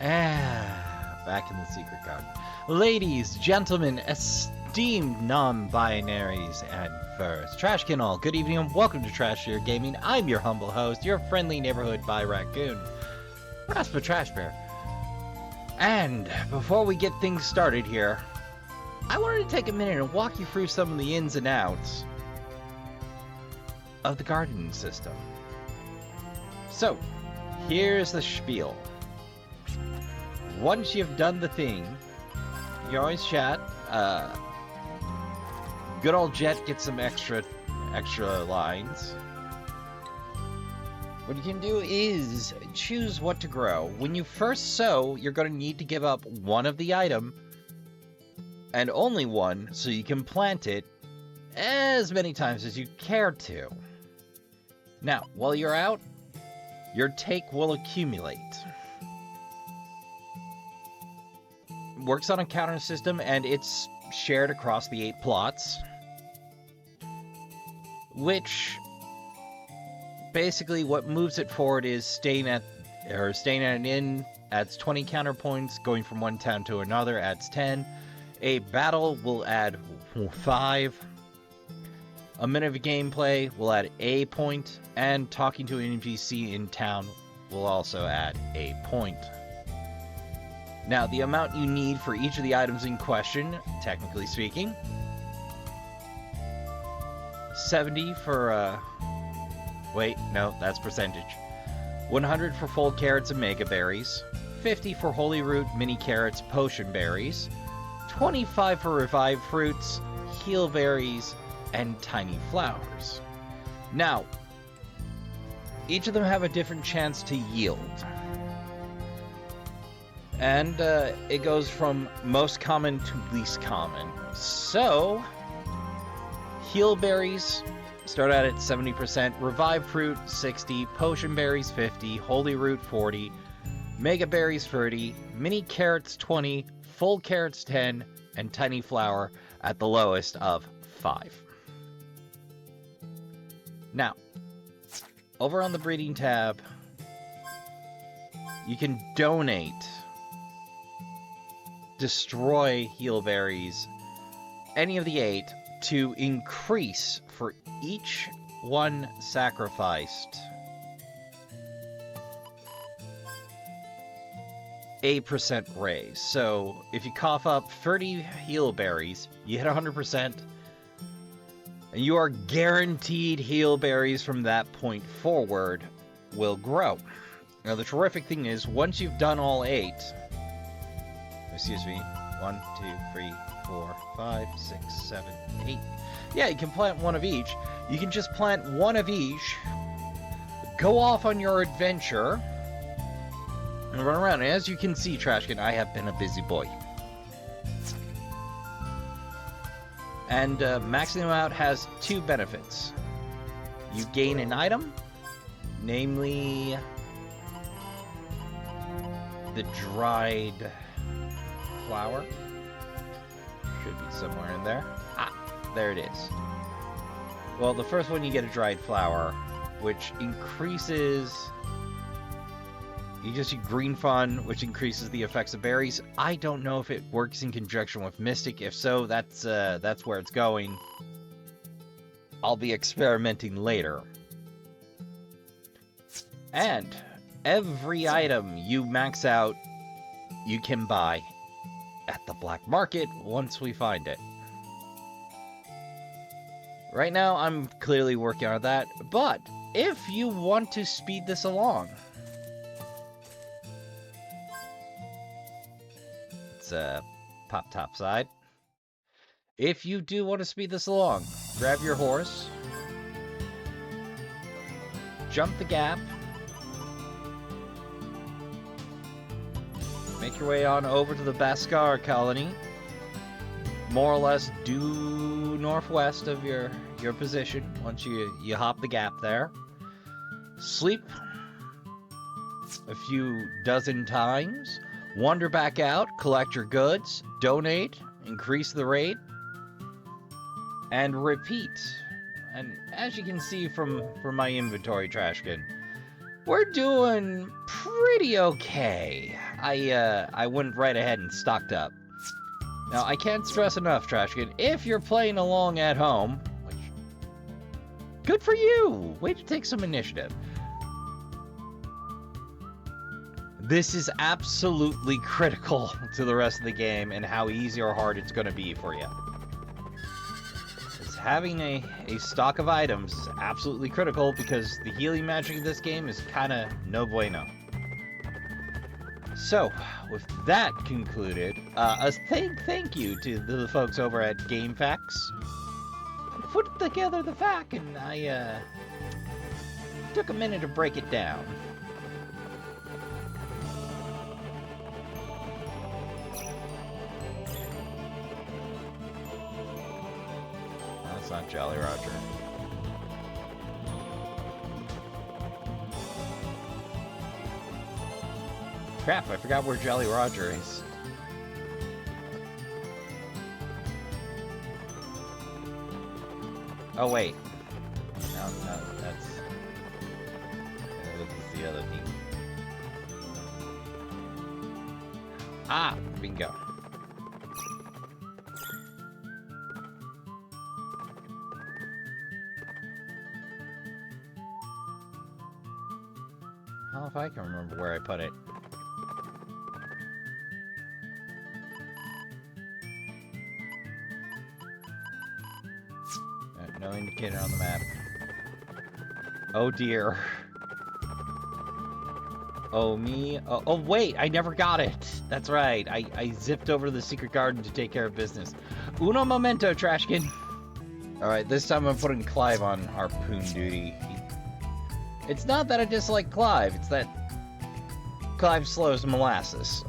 Back in the secret garden. Ladies, gentlemen, esteemed non-binaries, and furs. Trashkin all, good evening and welcome to Trashier Gaming. I'm your humble host, your friendly neighborhood by raccoon, Raspa Trash Bear. And before we get things started here, I wanted to take a minute and walk you through some of the ins and outs of the gardening system. So, here's the spiel. Once you've done the thing, you always chat. Good old Jet gets some extra lines. What you can do is choose what to grow. When you first sow, you're going to need to give up one of the item, and only one, so you can plant it as many times as you care to. Now, while you're out, your take will accumulate. Works on a counter system, and it's shared across the 8 plots, which basically what moves it forward is staying at an inn adds 20 counterpoints, going from one town to another adds 10. A battle will add 5. A minute of gameplay will add a point, and talking to an NPC in town will also add a point. Now, the amount you need for each of the items in question, technically speaking, 70 for, wait, no, that's percentage. 100 for full carrots and mega berries, 50 for holy root, mini carrots, potion berries, 25 for revived fruits, heal berries, and tiny flowers. Now, each of them have a different chance to yield. And it goes from most common to least common. So, heal berries start out at 70%, revive fruit 60, potion berries 50, holy root 40, mega berries 30, mini carrots 20, full carrots 10, and tiny flower at the lowest of 5. Now, over on the breeding tab, you can donate destroy heal berries, any of the 8, to increase for each one sacrificed a % raise. So if you cough up 30 heal berries, you hit 100%, and you are guaranteed heal berries from that point forward will grow. Now the terrific thing is, once you've done all 8, excuse me, 1, 2, 3, 4, 5, 6, 7, 8. Yeah, you can plant one of each. You can just plant one of each, go off on your adventure, and run around. And as you can see, Trashkin, I have been a busy boy. And maxing them out has 2 benefits. You gain an item, namely the dried flower. Should be somewhere in there. Ah, there it is. Well, the first one you get a dried flower, which increases... You just use green fun, which increases the effects of berries. I don't know if it works in conjunction with Mystic. If so, that's where it's going. I'll be experimenting later. And every item you max out, you can buy at the black market once we find it. Right now, I'm clearly working on that, but if you want to speed this along, it's pop top side. If you do want to speed this along, grab your horse, jump the gap, make your way on over to the Baskar colony, more or less due northwest of your position. Once you hop the gap there, sleep a few dozen times, wander back out, collect your goods, donate, increase the rate, and repeat. And as you can see from my inventory, Trashkin, we're doing pretty okay. I went right ahead and stocked up. Now, I can't stress enough, Trashkin, if you're playing along at home, which, good for you! Way to take some initiative. This is absolutely critical to the rest of the game and how easy or hard it's going to be for you. It's having a stock of items is absolutely critical because the healing magic in this game is kind of no bueno. So, with that concluded, a thank you to the folks over at GameFAQs. Put together the FAQ and I took a minute to break it down. That's not Jolly Roger. Crap, I forgot where Jolly Roger is. Oh, wait. No, that's the other thing. Ah, bingo. Hell if I can remember where I put it. No indicator on the map. Oh dear. Oh me. Oh wait, I never got it. That's right. I zipped over to the secret garden to take care of business. Uno momento, Trashkin. Alright, this time I'm putting Clive on harpoon duty. It's not that I dislike Clive, it's that Clive slows molasses.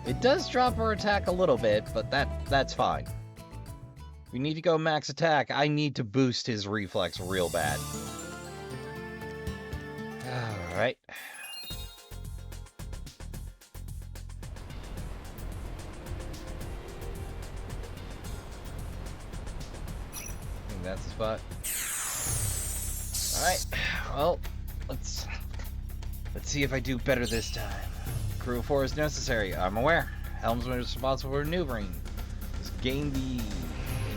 It does drop her attack a little bit, but that's fine. We need to go max attack. I need to boost his reflex real bad. Alright. I think that's the spot. Alright. Well, let's see if I do better this time. Crew of 4 is necessary. I'm aware. Helmsman is responsible for maneuvering. Just gain the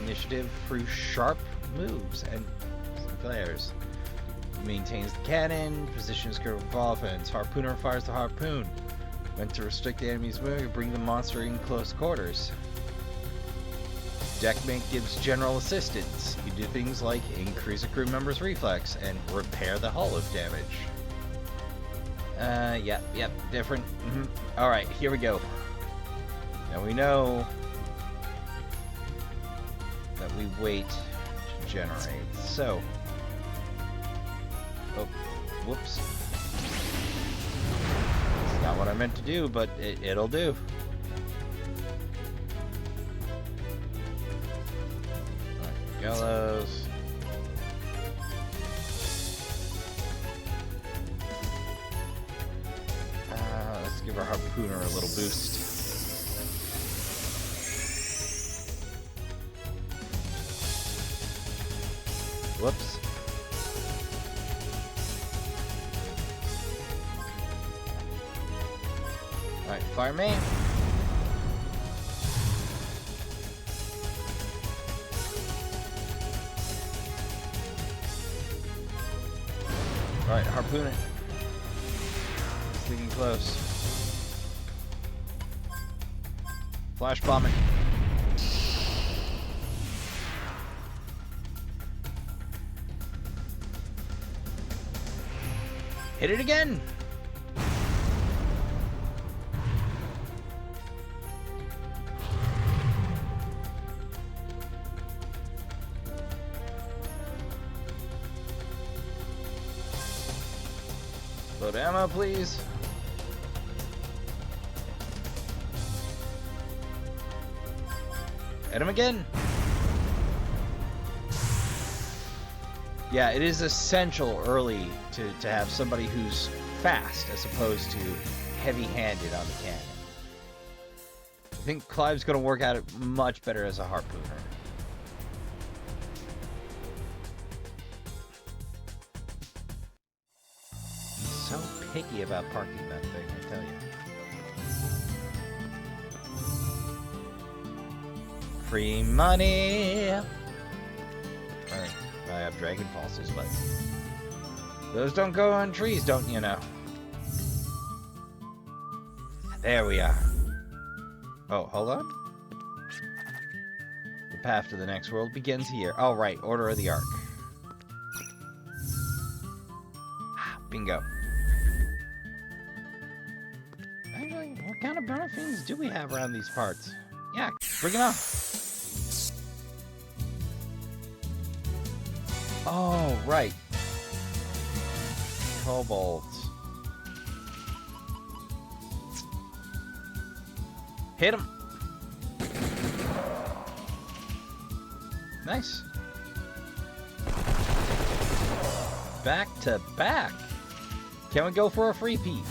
initiative through sharp moves and flares. Maintains the cannon, positions crew of offense. Harpooner fires the harpoon. When to restrict the enemy's movement, bring the monster in close quarters. Deckmate gives general assistance. You do things like increase a crew member's reflex and repair the hull if damaged. Yep, different. Alright, here we go. Now we know that we wait to generate. So, oh, whoops. It's not what I meant to do, but it'll do. Yellows. Let's give our harpooner a little boost. Whoops. Alright, fire main. Alright, harpoon it. Sticking close. Flash bombing. Hit it again! Load ammo, please. Hit him again. Yeah, it is essential early to have somebody who's fast as opposed to heavy-handed on the cannon. I think Clive's going to work out much better as a harpooner. He's so picky about parking that thing, I tell you. Free money! Alright, I have dragon fossils, but those don't go on trees, don't you know? There we are. Oh, hold on. The path to the next world begins here. Oh, right. Order of the Ark. Bingo. Actually, what kind of benefits do we have around these parts? Yeah, bring it on. Oh, right. Cobalt. Hit him. Nice. Back to back. Can we go for a free peep?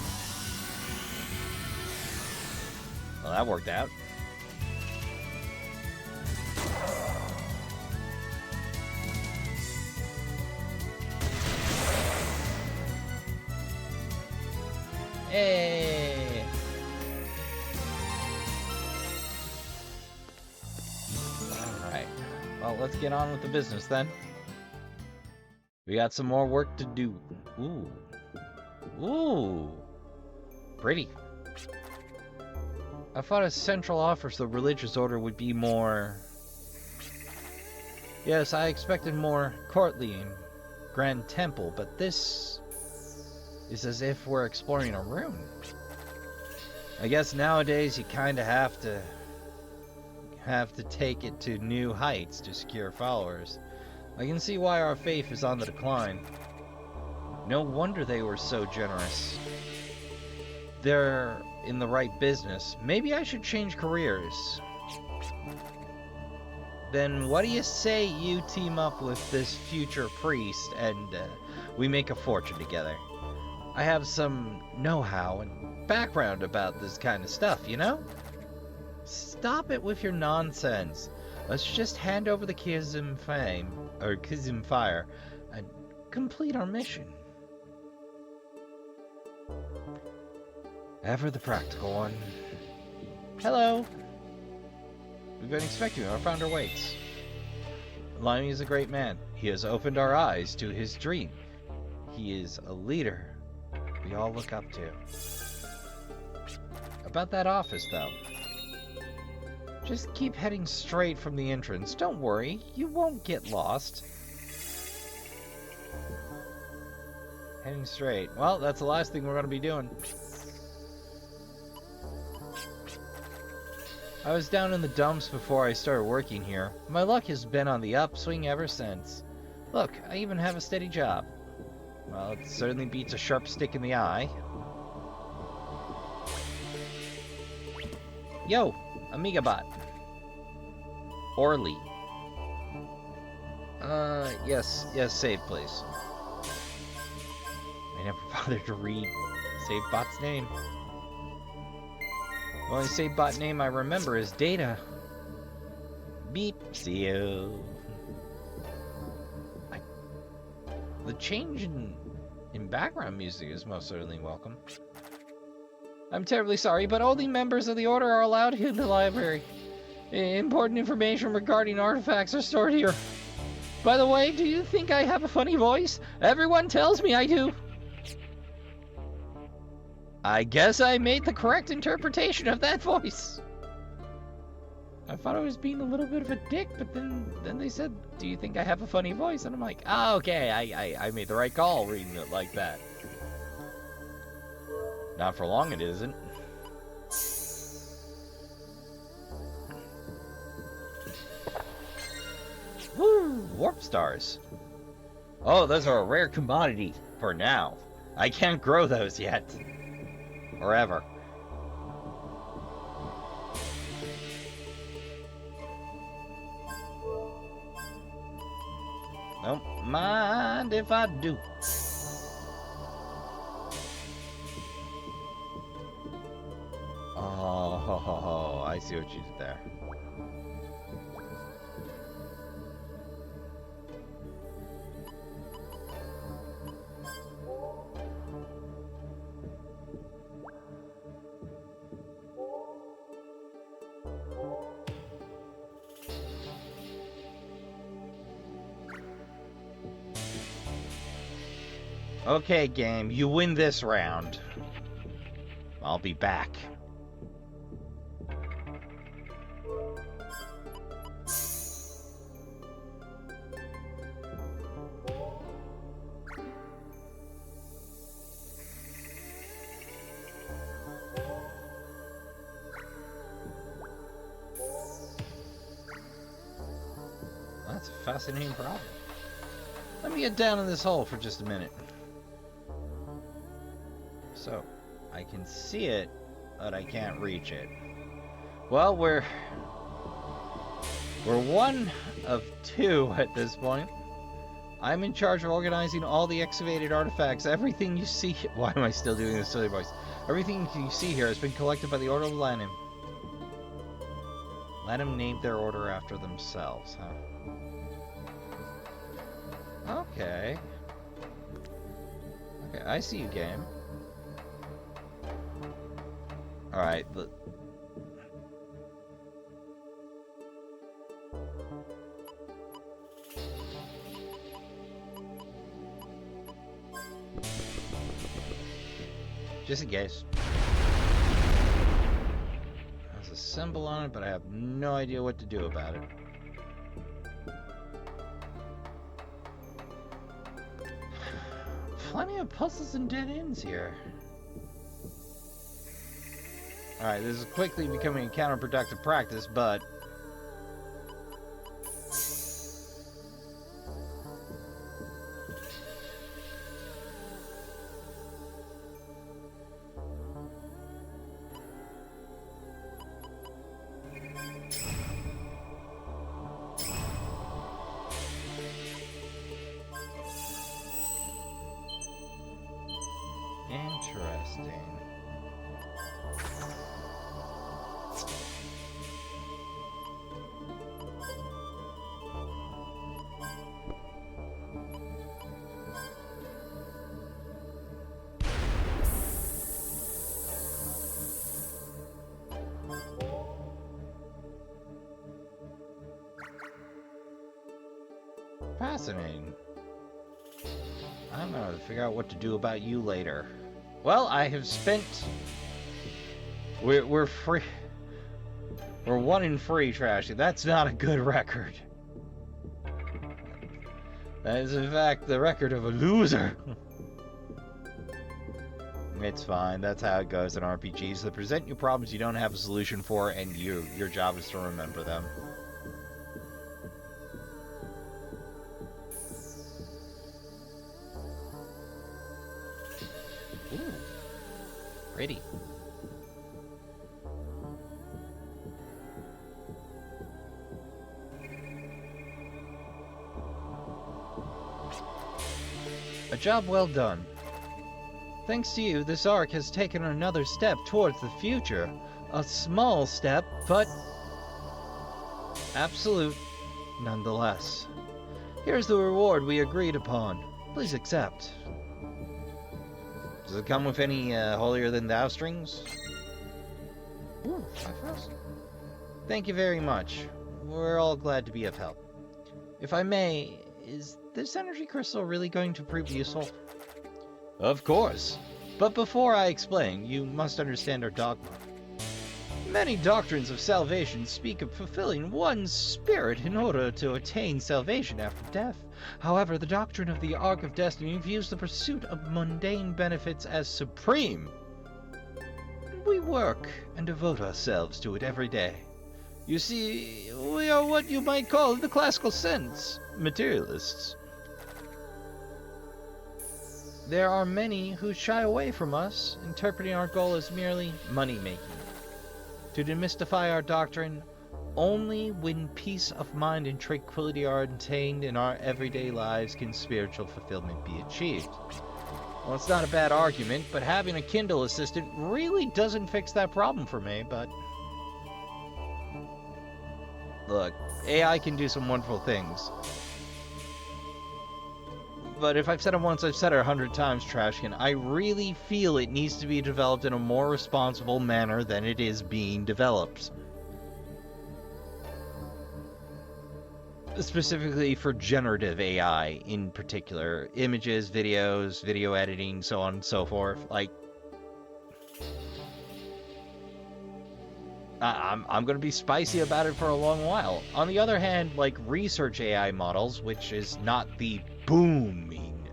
Well, that worked out. Hey. Alright. Well, let's get on with the business then. We got some more work to do. Ooh. Ooh. Pretty. I thought a central office of the religious order would be more... Yes, I expected more courtly and grand temple, but this is as if we're exploring a room. I guess nowadays you kind of have to take it to new heights to secure followers. I can see why our faith is on the decline. No wonder they were so generous. They're in the right business. Maybe I should change careers. Then what do you say you team up with this future priest and we make a fortune together? I have some know-how and background about this kind of stuff, you know? Stop it with your nonsense. Let's just hand over the Kism Fire and complete our mission. Ever the practical one. Hello. We've been expecting you. Our founder waits. Limey is a great man. He has opened our eyes to his dream. He is a leader we all look up to. About that office, though. Just keep heading straight from the entrance. Don't worry, you won't get lost. Heading straight. Well, that's the last thing we're going to be doing. I was down in the dumps before I started working here. My luck has been on the upswing ever since. Look, I even have a steady job. Well, it certainly beats a sharp stick in the eye. Yo, Amigabot. Orly. Yes, save, please. I never bothered to read SaveBot's name. The only SaveBot name I remember is Data. Beep, see you. The change in background music is most certainly welcome. I'm terribly sorry, but only members of the Order are allowed in the library. Important information regarding artifacts are stored here. By the way, do you think I have a funny voice? Everyone tells me I do. I guess I made the correct interpretation of that voice. I thought I was being a little bit of a dick, but then they said, do you think I have a funny voice? And I'm like, oh, okay, I made the right call reading it like that. Not for long it isn't. Woo! Warp stars. Oh, those are a rare commodity for now. I can't grow those yet. Or ever. Don't mind if I do. Oh, I see what you did there. Okay, game, you win this round. I'll be back. That's a fascinating problem. Let me get down in this hole for just a minute. So, I can see it, but I can't reach it. Well, we're one of two at this point. I'm in charge of organizing all the excavated artifacts. Everything you see... Why am I still doing this silly voice? Everything you see here has been collected by the Order of Lanham. Lanham named their order after themselves, huh? Okay. Okay, I see you, game. Alright, just in case. There's a symbol on it, but I have no idea what to do about it. Plenty of puzzles and dead ends here. Alright, this is quickly becoming a counterproductive practice, but... Interesting. Fascinating. I'm gonna figure out what to do about you later. Well, I have spent... We're free... We're 1 in free, Trashkin. That's not a good record. That is, in fact, the record of a loser. It's fine. That's how it goes in RPGs. They present you problems you don't have a solution for, and your job is to remember them. Ooh. Pretty. A job well done. Thanks to you, this Ark has taken another step towards the future. A small step, but absolute nonetheless. Here's the reward we agreed upon. Please accept. Does it come with any holier-than-thou strings? Ooh, 5,000. Thank you very much. We're all glad to be of help. If I may, is this energy crystal really going to prove useful? Of course. But before I explain, you must understand our dogma. Many doctrines of salvation speak of fulfilling one's spirit in order to attain salvation after death. However, the doctrine of the Ark of Destiny views the pursuit of mundane benefits as supreme. We work and devote ourselves to it every day. You see, we are what you might call, in the classical sense, materialists. There are many who shy away from us, interpreting our goal as merely money-making. To demystify our doctrine, only when peace of mind and tranquility are attained in our everyday lives can spiritual fulfillment be achieved. Well, it's not a bad argument, but having a Kindle assistant really doesn't fix that problem for me, but... Look, AI can do some wonderful things. But if I've said it once, I've said it 100 times, Trashkin. I really feel it needs to be developed in a more responsible manner than it is being developed. specifically for generative AI in particular, images, videos, video editing, so on and so forth. Like, I'm going to be spicy about it for a long while. On the other hand, like research AI models, which is not the booming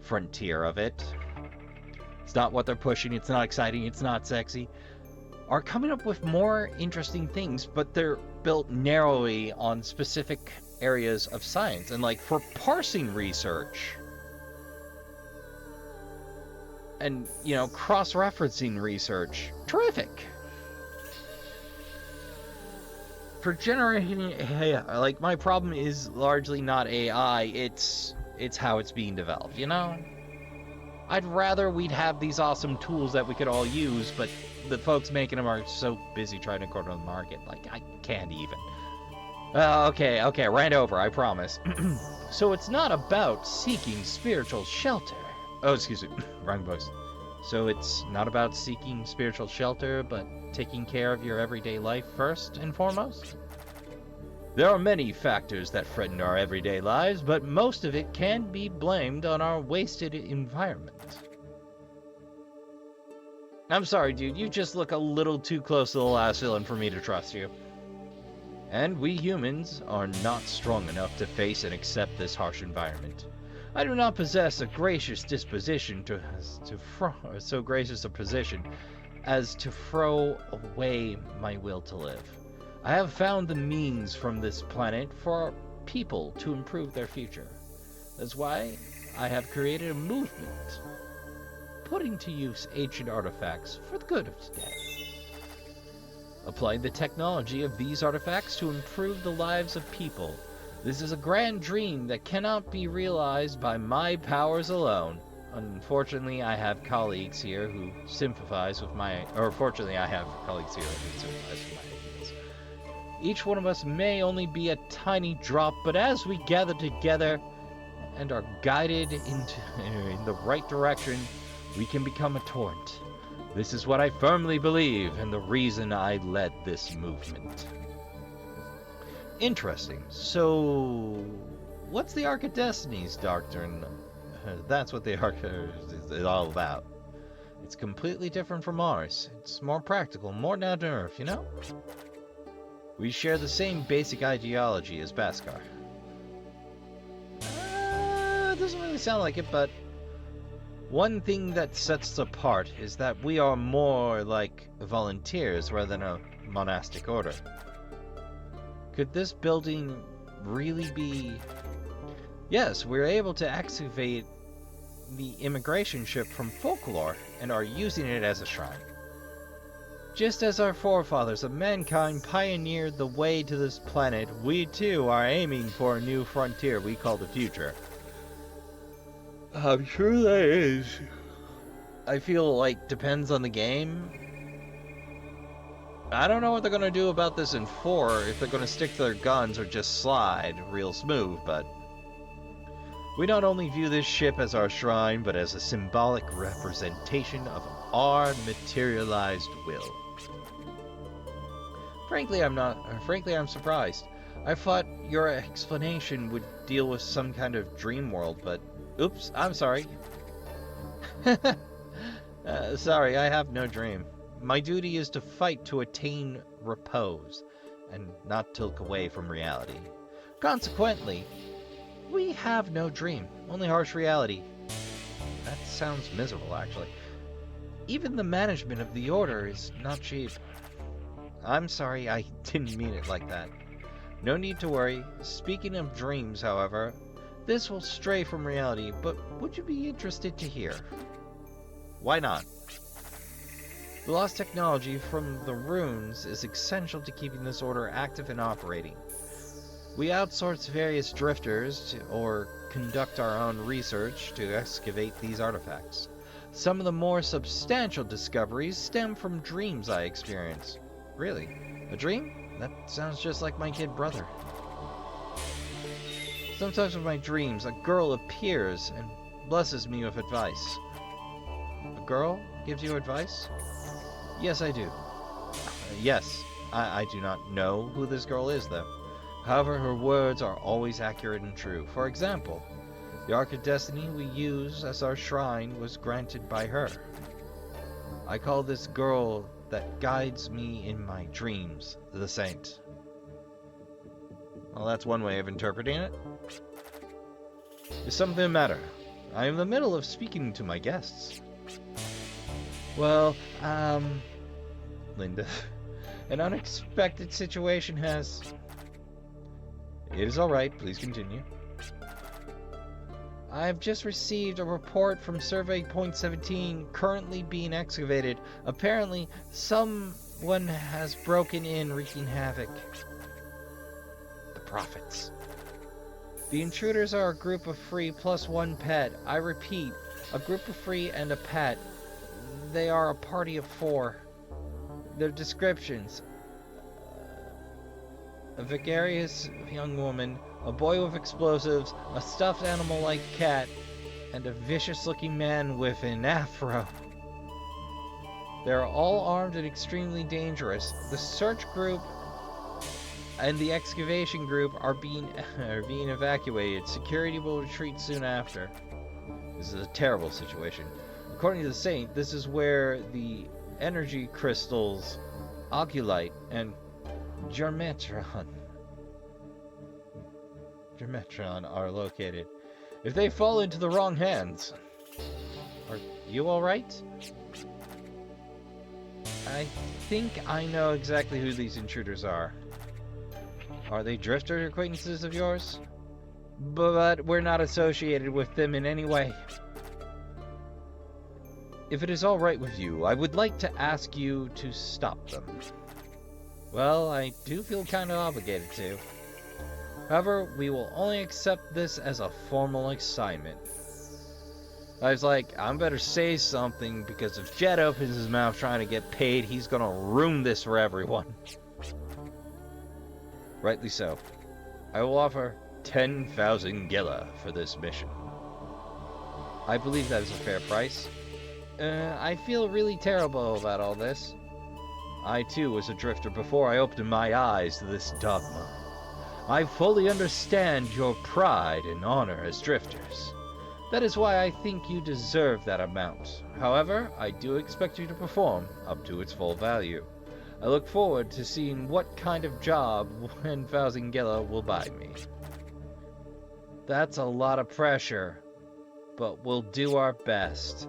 frontier of it, it's not what they're pushing, it's not exciting, it's not sexy, are coming up with more interesting things, but they're built narrowly on specific areas of science. And like for parsing research and, you know, cross-referencing research, terrific. For generating AI, like, my problem is largely not AI, it's how it's being developed, you know? I'd rather we'd have these awesome tools that we could all use, but the folks making them are so busy trying to go to the market, like, I can't even. Okay, rant over, I promise. So it's not about seeking spiritual shelter. Oh, excuse me, wrong voice. So it's not about seeking spiritual shelter, but taking care of your everyday life first and foremost? There are many factors that threaten our everyday lives, but most of it can be blamed on our wasted environment. I'm sorry, dude, you just look a little too close to the last villain for me to trust you. And we humans are not strong enough to face and accept this harsh environment. I do not possess a gracious disposition so gracious a position as to throw away my will to live. I have found the means from this planet for people to improve their future. That's why I have created a movement, putting to use ancient artifacts for the good of today. Applying the technology of these artifacts to improve the lives of people. This is a grand dream that cannot be realized by my powers alone. Unfortunately, I have colleagues here who sympathize with my... Or fortunately, I have colleagues here who sympathize with my ideas. Each one of us may only be a tiny drop, but as we gather together and are guided in the right direction, we can become a torrent. This is what I firmly believe, and the reason I led this movement. Interesting. So, what's the Ark of Destiny's doctrine? That's what the Ark is all about. It's completely different from ours. It's more practical, more down to earth, you know? We share the same basic ideology as Bhaskar. It doesn't really sound like it, but one thing that sets us apart is that we are more like volunteers rather than a monastic order. Could this building really be... Yes, we're able to excavate the immigration ship from folklore and are using it as a shrine. Just as our forefathers of mankind pioneered the way to this planet, we too are aiming for a new frontier we call the future. I'm sure that is. I feel like depends on the game. I don't know what they're gonna do about this in 4, if they're gonna stick to their guns or just slide real smooth, but we not only view this ship as our shrine, but as a symbolic representation of our materialized will. Frankly, I'm surprised. I thought your explanation would deal with some kind of dream world, but oops, I'm sorry. Sorry, I have no dream. My duty is to fight to attain repose, and not to look away from reality. Consequently, we have no dream, only harsh reality. That sounds miserable, actually. Even the management of the Order is not cheap. I'm sorry, I didn't mean it like that. No need to worry. Speaking of dreams, however, this will stray from reality, but would you be interested to hear? Why not? The lost technology from the runes is essential to keeping this order active and operating. We outsource various drifters or conduct our own research to excavate these artifacts. Some of the more substantial discoveries stem from dreams I experience. Really? A dream? That sounds just like my kid brother. Sometimes in my dreams, a girl appears and blesses me with advice. A girl gives you advice? Yes, I do. Yes, I do not know who this girl is, though. However, her words are always accurate and true. For example, the Ark of Destiny we use as our shrine was granted by her. I call this girl that guides me in my dreams the Saint. Well, that's one way of interpreting it. Is something the matter? I am in the middle of speaking to my guests. Well, Linda, an unexpected situation has... It is alright, please continue. I have just received a report from Survey Point 17 currently being excavated. Apparently, someone has broken in, wreaking havoc. The Prophets. The intruders are a group of free plus one pet. I repeat, a group of free and a pet. They are a party of 4. Their descriptions. A gregarious young woman, a boy with explosives, a stuffed animal-like cat, and a vicious-looking man with an afro. They are all armed and extremely dangerous. The search group and the excavation group are being evacuated. Security will retreat soon after. This is a terrible situation. According to the Saint, this is where the energy crystals Ogulite and Germetron are located. If they fall into the wrong hands... Are you alright? I think I know exactly who these intruders are. Are they drifter acquaintances of yours? But we're not associated with them in any way. If it is alright with you, I would like to ask you to stop them. Well, I do feel kind of obligated to. However, we will only accept this as a formal assignment. I was like, I better say something, because if Jet opens his mouth trying to get paid, he's gonna ruin this for everyone. Rightly so. I will offer 10,000 Gilla for this mission. I believe that is a fair price. I feel really terrible about all this. I too was a drifter before I opened my eyes to this dogma. I fully understand your pride and honor as drifters. That is why I think you deserve that amount. However, I do expect you to perform up to its full value. I look forward to seeing what kind of job 1,000 Gilla will buy me. That's a lot of pressure, but we'll do our best.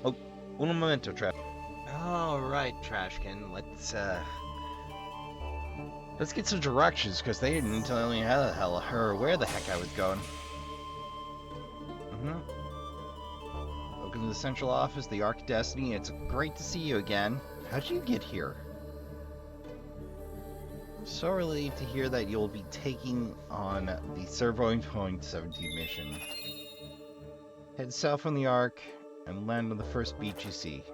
Oh, un momento, Trav. Alright, Trashkin, let's get some directions, because they didn't tell me how the hell or where the heck I was going. Welcome to the central office, the Ark of Destiny. It's great to see you again. How'd you get here? I'm so relieved to hear that you'll be taking on the Survey Point 17 mission. Head south from the Ark and land on the first beach you see.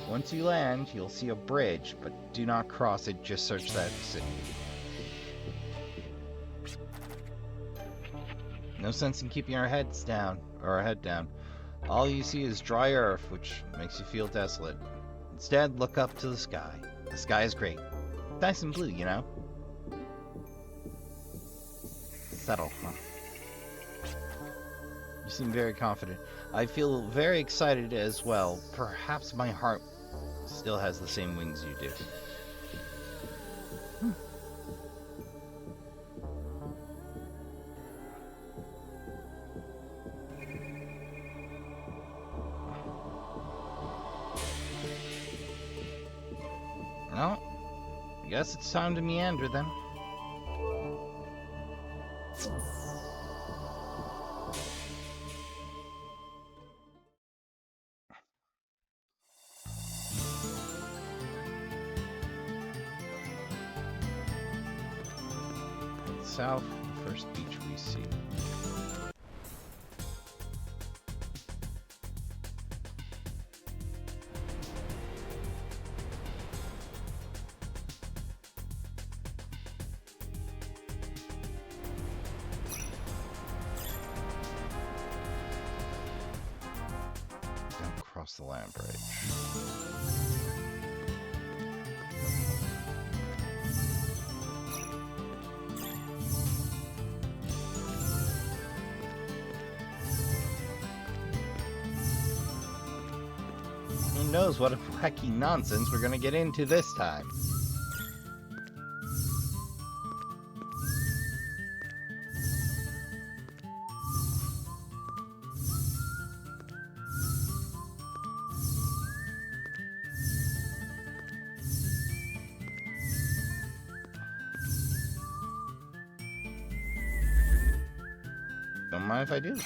Once you land, you'll see a bridge, but do not cross it, just search that vicinity. No sense in keeping our heads down, or our head down. All you see is dry earth, which makes you feel desolate. Instead, look up to the sky. The sky is great. Nice and blue, you know? Settle, huh? You seem very confident. I feel very excited as well. Perhaps my heart still has the same wings you do. Well, I guess it's time to meander then. South, the first beach we see. Don't cross the land bridge. Who knows what wacky nonsense we're gonna get into this time. Don't mind if I do.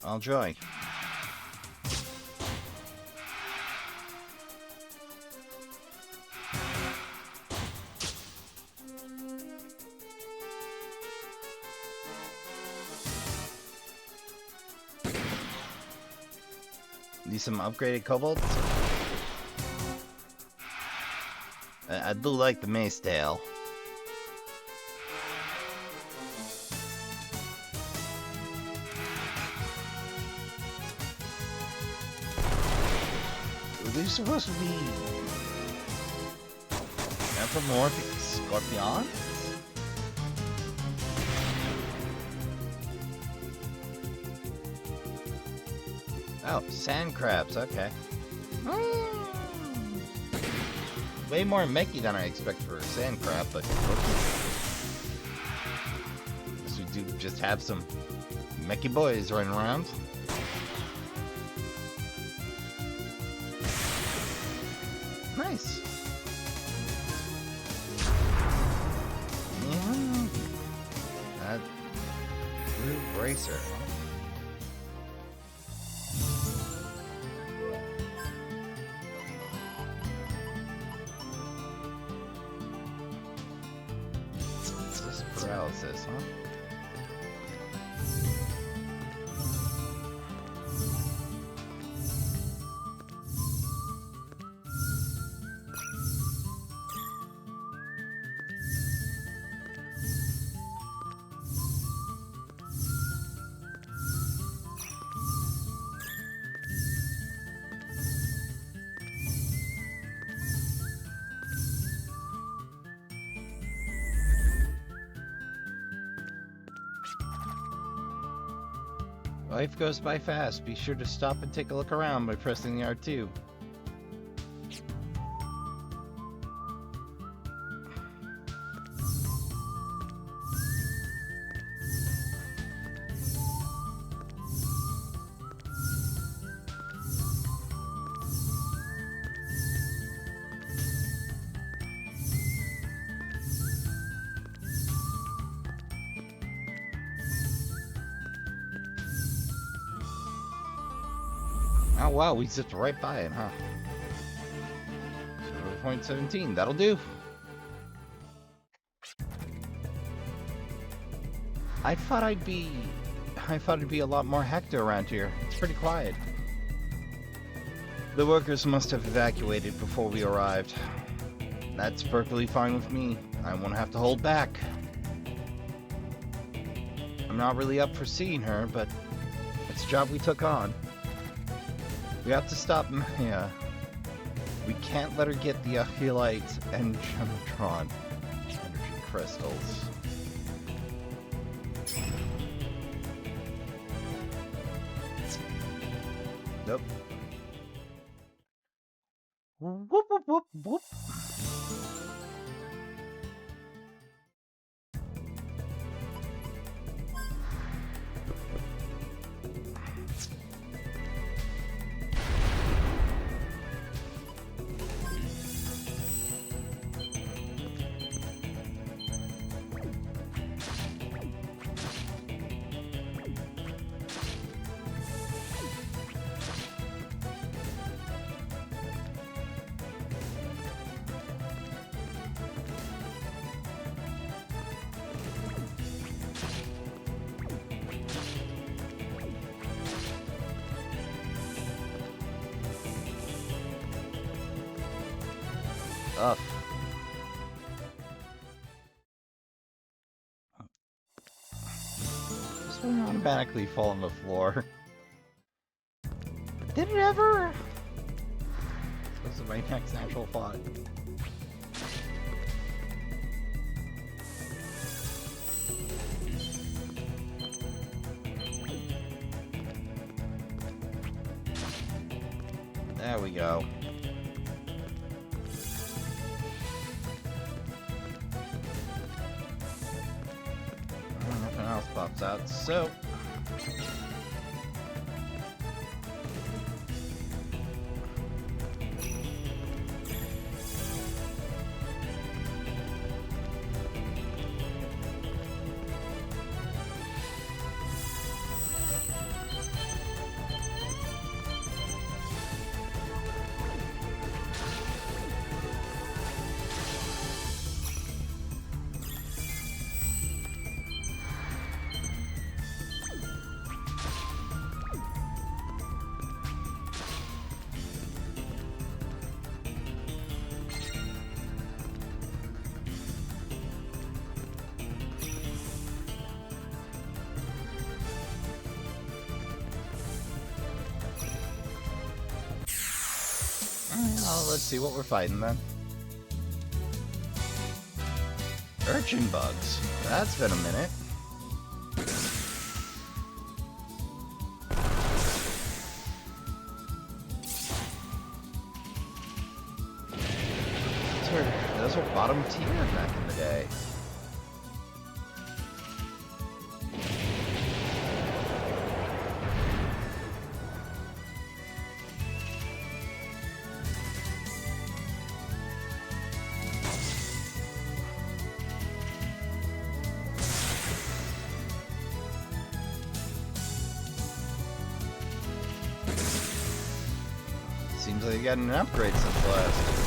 All joy. Need some upgraded kobolds? I do like the mace tail. Are these supposed to be anthropomorphic scorpions? Oh, sand crabs, okay. Way more mechy than I expect for a sand crab, but guess we do just have some mechy boys running around. Nice. Yeah. That blue bracer. Paralysis, huh? Life goes by fast. Be sure to stop and take a look around by pressing the R2. Oh wow, we zipped right by it, huh? 0.17, that'll do. I thought it'd be a lot more hectic around here. It's pretty quiet. The workers must have evacuated before we arrived. That's perfectly fine with me. I won't have to hold back. I'm not really up for seeing her, but it's a job we took on. We have to stop Maya. We can't let her get the Achillite and Gematron energy crystals. Nope. Whoop, whoop, whoop, whoop. Ugh. This one automatically fall on the floor. Did it ever? house in my next actual fight. There we go. Nothing else pops out, so... Oh, let's see what we're fighting then. Urchin bugs. That's been a minute. Those were bottom tier back in the day. Seems like you got an upgrade since last.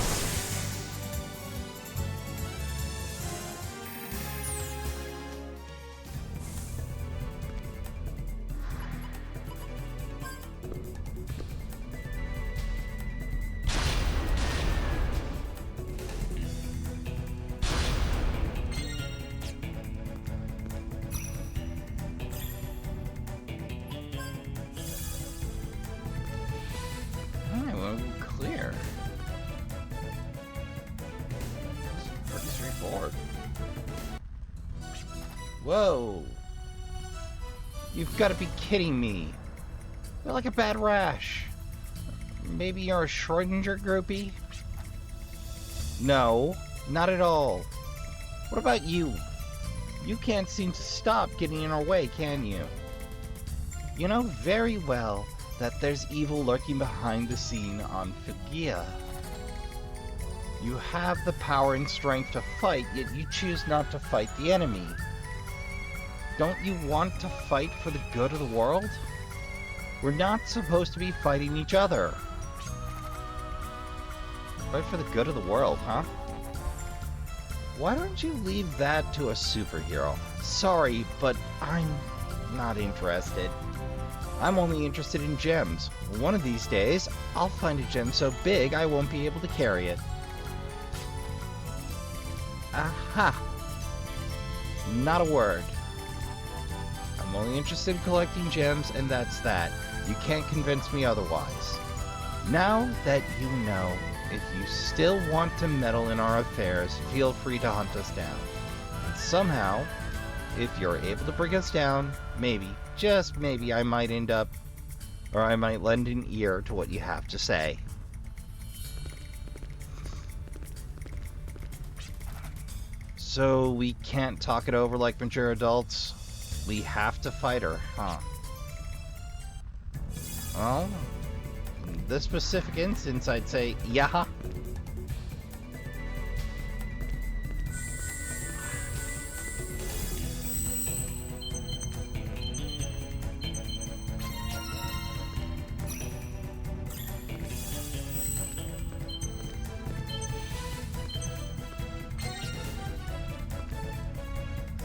Clear. It's pretty straightforward. Whoa! You've got to be kidding me. You're like a bad rash. Maybe you're a Schrodinger groupie? No, not at all. What about you? You can't seem to stop getting in our way, can you? You know very well that there's evil lurking behind the scene on Phrygia. You have the power and strength to fight, yet you choose not to fight the enemy. Don't you want to fight for the good of the world? We're not supposed to be fighting each other. Fight for the good of the world, huh? Why don't you leave that to a superhero? Sorry, but I'm not interested. I'm only interested in gems. One of these days, I'll find a gem so big I won't be able to carry it. Aha! Not a word. I'm only interested in collecting gems, and that's that. You can't convince me otherwise. Now that you know, if you still want to meddle in our affairs, feel free to hunt us down. And somehow, if you're able to bring us down, maybe, just maybe, I might end up, or I might lend an ear to what you have to say. So we can't talk it over like mature adults? We have to fight her, huh? Well, in this specific instance, I'd say, yeah.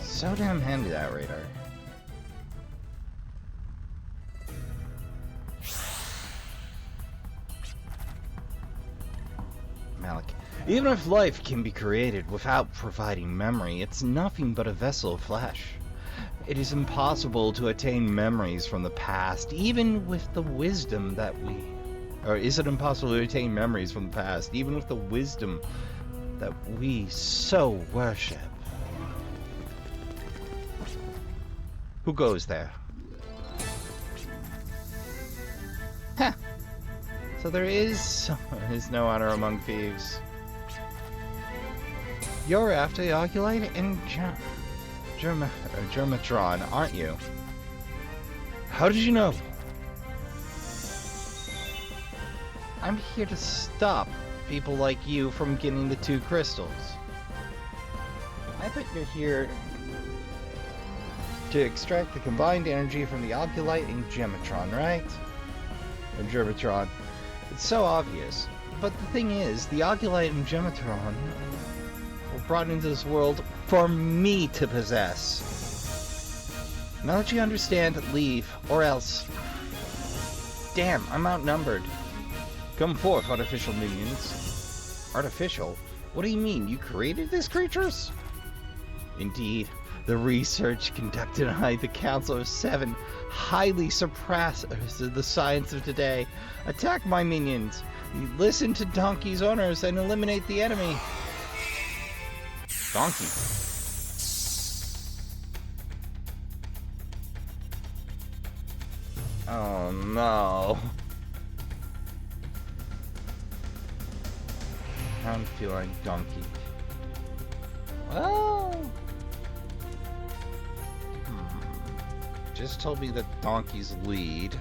So damn handy, that radar. Malik. Even if life can be created without providing memory, it's nothing but a vessel of flesh. It is impossible to attain memories from the past, even with the wisdom that we Or is it impossible to retain memories from the past, even with the wisdom that we so worship? Who goes there? Huh. So there is no honor among thieves. You're after Arculite and Germatron, aren't you? How did you know? I'm here to stop people like you from getting the 2 crystals. I bet you're here to extract the combined energy from the Arculite and Gematron, right? Or Germatron. It's so obvious. But the thing is, the Arculite and Gematron were brought into this world for me to possess. Now that you understand, leave, or else... Damn, I'm outnumbered. Come forth, artificial minions. Artificial? What do you mean? You created these creatures? Indeed. The research conducted by the Council of 7 highly surpasses the science of today. Attack my minions. Listen to Donkey's orders and eliminate the enemy. Donkey. Oh no. I'm feeling donkey. Well... Just told me that donkeys lead.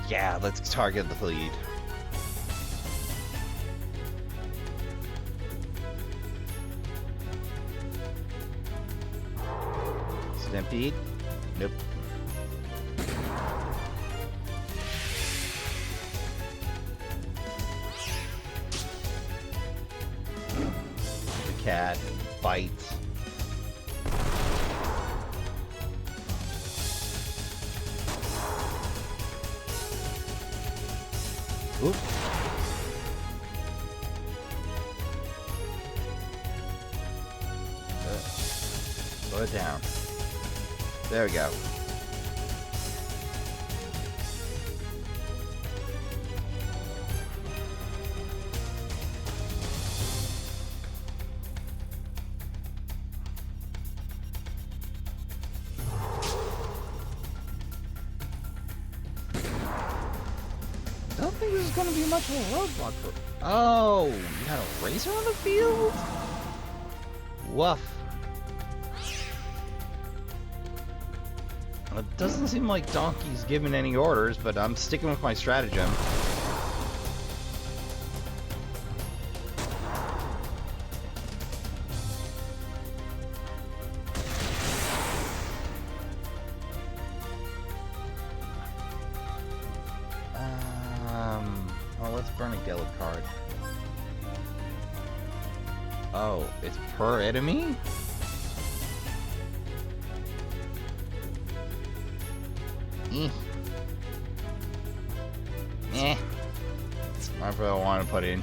Yeah, let's target the lead. Stampede? Nope. The cat bites. Oop. Slow it down. There we go. I don't think this is going to be much of a roadblock for... Oh, you had a racer on the field? Woof. It doesn't seem like Donkey's giving any orders, but I'm sticking with my stratagem. Well, let's burn a Gala card. Oh, it's per enemy? Whatever I want to put in.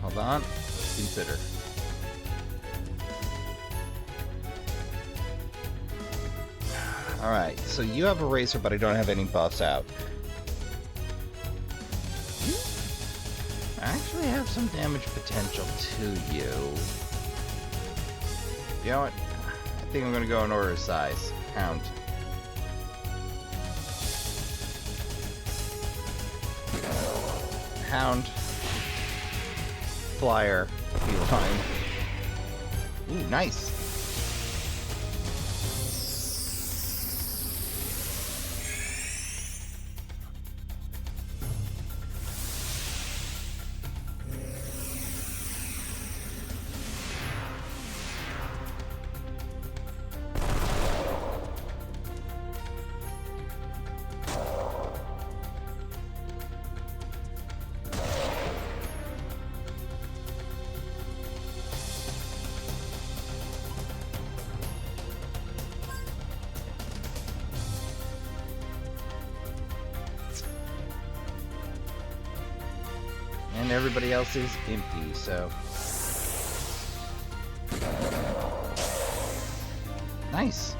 Hold on. Consider. Alright, so you have a racer, but I don't have any buffs out. You actually have some damage potential to you. You know what? I think I'm going to go in order of size. Hound. Hound, Flyer, Feline. Ooh, nice. everybody else is empty, so... Nice!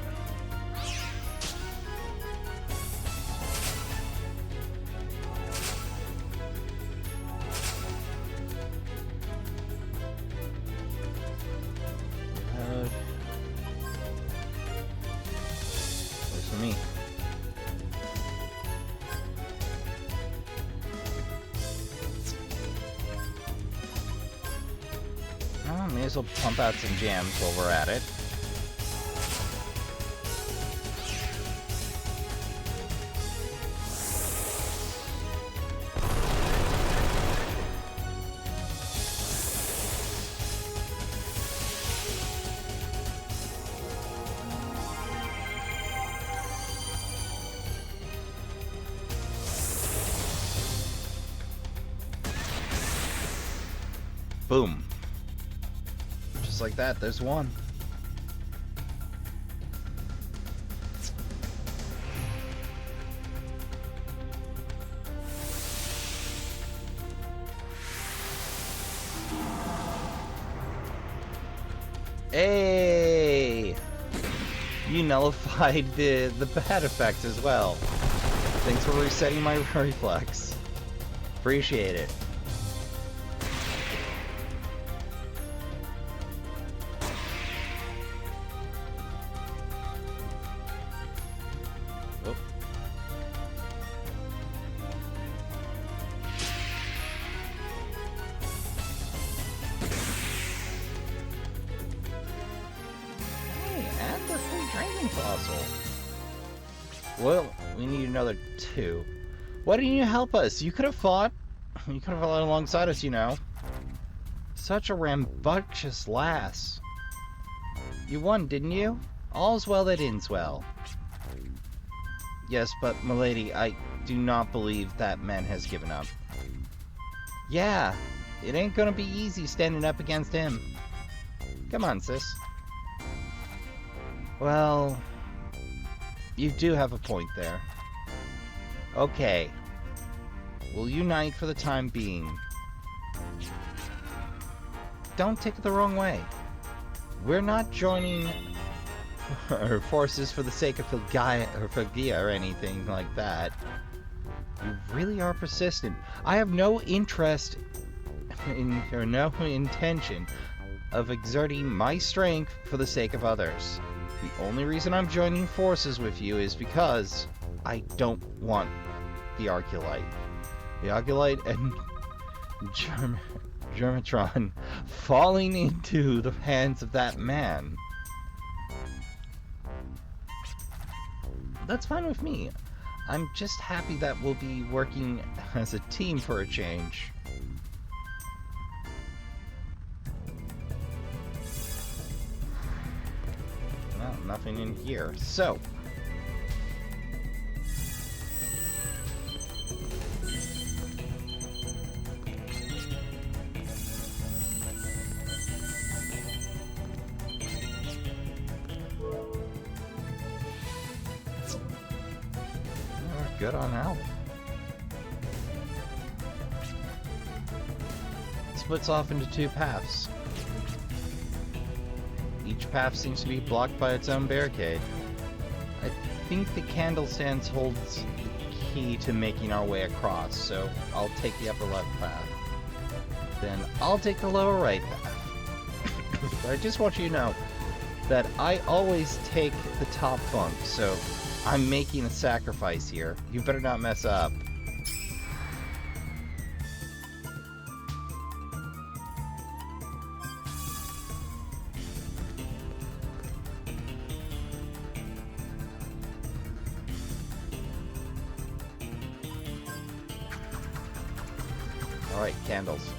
Works for me. May as well pump out some jams while we're at it. Boom. Just like that, there's one. Hey! You nullified the bad effects as well. Thanks for resetting my reflex. Appreciate it. Well, we need another 2. Why didn't you help us? You could have fought. You could have fought alongside us, you know. Such a rambunctious lass. You won, didn't you? All's well that ends well. Yes, but, milady, I do not believe that man has given up. Yeah, it ain't gonna be easy standing up against him. Come on, sis. Well... you do have a point there. Okay. We'll unite for the time being. Don't take it the wrong way. We're not joining our forces for the sake of Filgia or anything like that. You really are persistent. I have no interest in, or no intention of exerting my strength for the sake of others. The only reason I'm joining forces with you is because I don't want the Arculite. The Arculite and Germatron falling into the hands of that man. That's fine with me. I'm just happy that we'll be working as a team for a change. Well, nothing in here. So... good on health. It splits off into 2 paths. Each path seems to be blocked by its own barricade. I think the candle stands holds the key to making our way across, so I'll take the upper left path. Then I'll take the lower right path. But I just want you to know that I always take the top bunk, so I'm making a sacrifice here. You better not mess up. Alright, candles.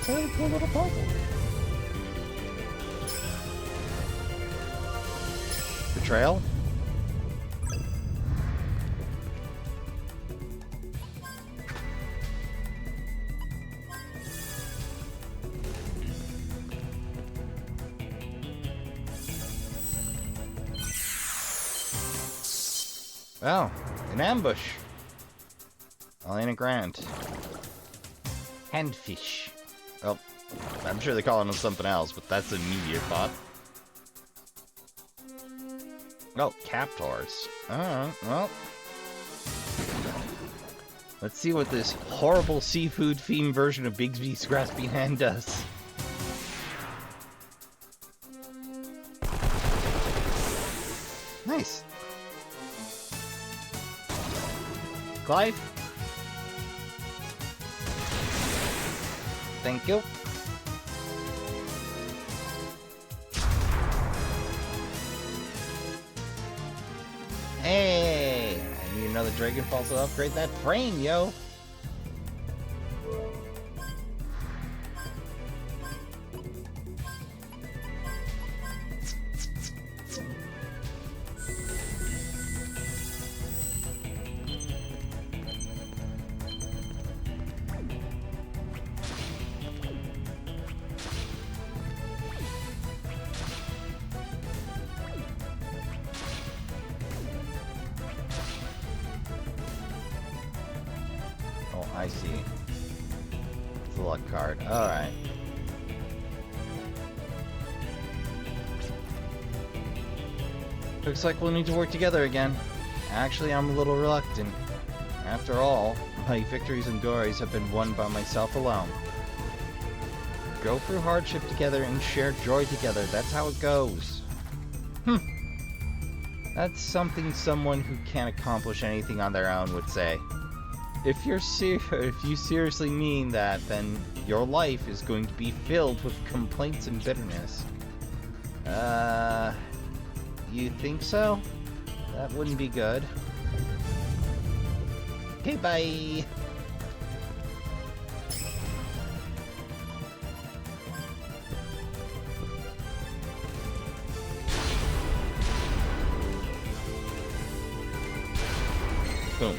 Very cool little puzzle. Betrayal? Oh, an ambush. Elena Grant. Handfish. Oh, I'm sure they're calling them something else, but that's an immediate thought. Oh, captors. Alright, well. Let's see what this horrible seafood-themed version of Bigsby's Grasping Hand does. Nice. Clive? Thank you. Hey! I need another Dragon Fall to upgrade that frame, yo! I see. It's a luck card. Alright. Looks like we'll need to work together again. Actually, I'm a little reluctant. After all, my victories and glories have been won by myself alone. Go through hardship together and share joy together. That's how it goes. That's something someone who can't accomplish anything on their own would say. If you seriously mean that, then your life is going to be filled with complaints and bitterness. You think so? That wouldn't be good. Okay, bye! Boom.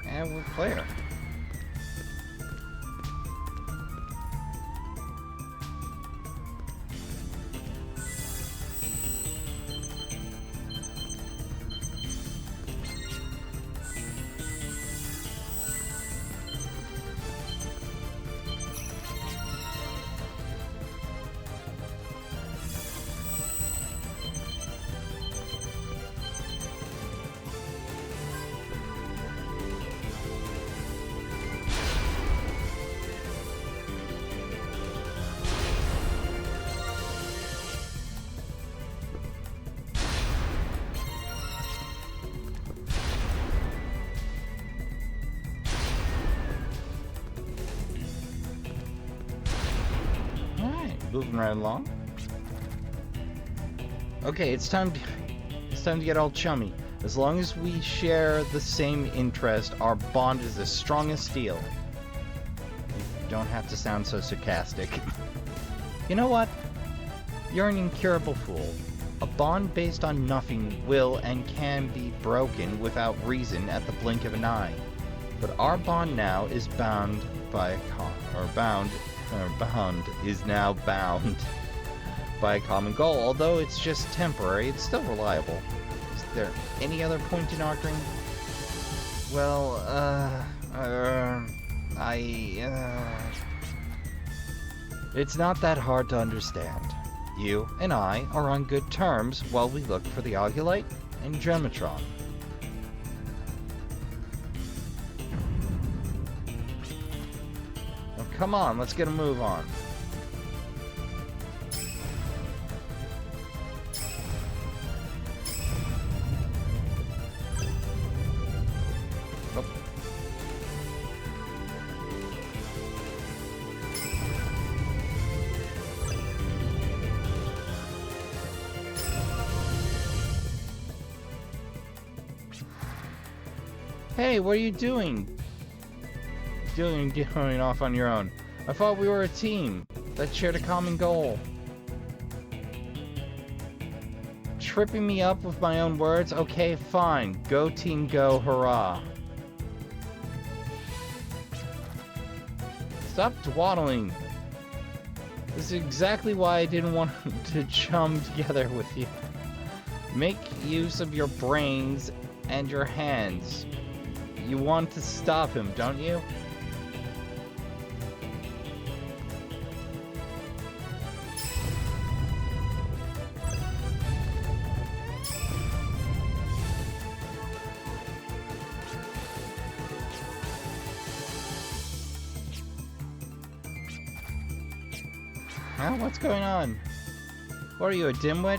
And we're clear. Moving right along. Okay, it's time to get all chummy. As long as we share the same interest, our bond is as strong as steel. You don't have to sound so sarcastic. You know what? You're an incurable fool. A bond based on nothing will and can be broken without reason at the blink of an eye. But our bond now is bound by a bond is now bound by a common goal. Although it's just temporary, it's still reliable. Is there any other point in arguing? Well, it's not that hard to understand. You and I are on good terms while we look for the Argulite and Gematron. Come on, let's get a move on. Oh. Hey, what are you doing? Going off on your own. I thought we were a team that shared a common goal. Tripping me up with my own words? Okay, fine. Go team, go, hurrah. Stop dawdling. This is exactly why I didn't want to chum together with you. Make use of your brains and your hands. You want to stop him, don't you? Huh? What's going on? What are you, a dimwit?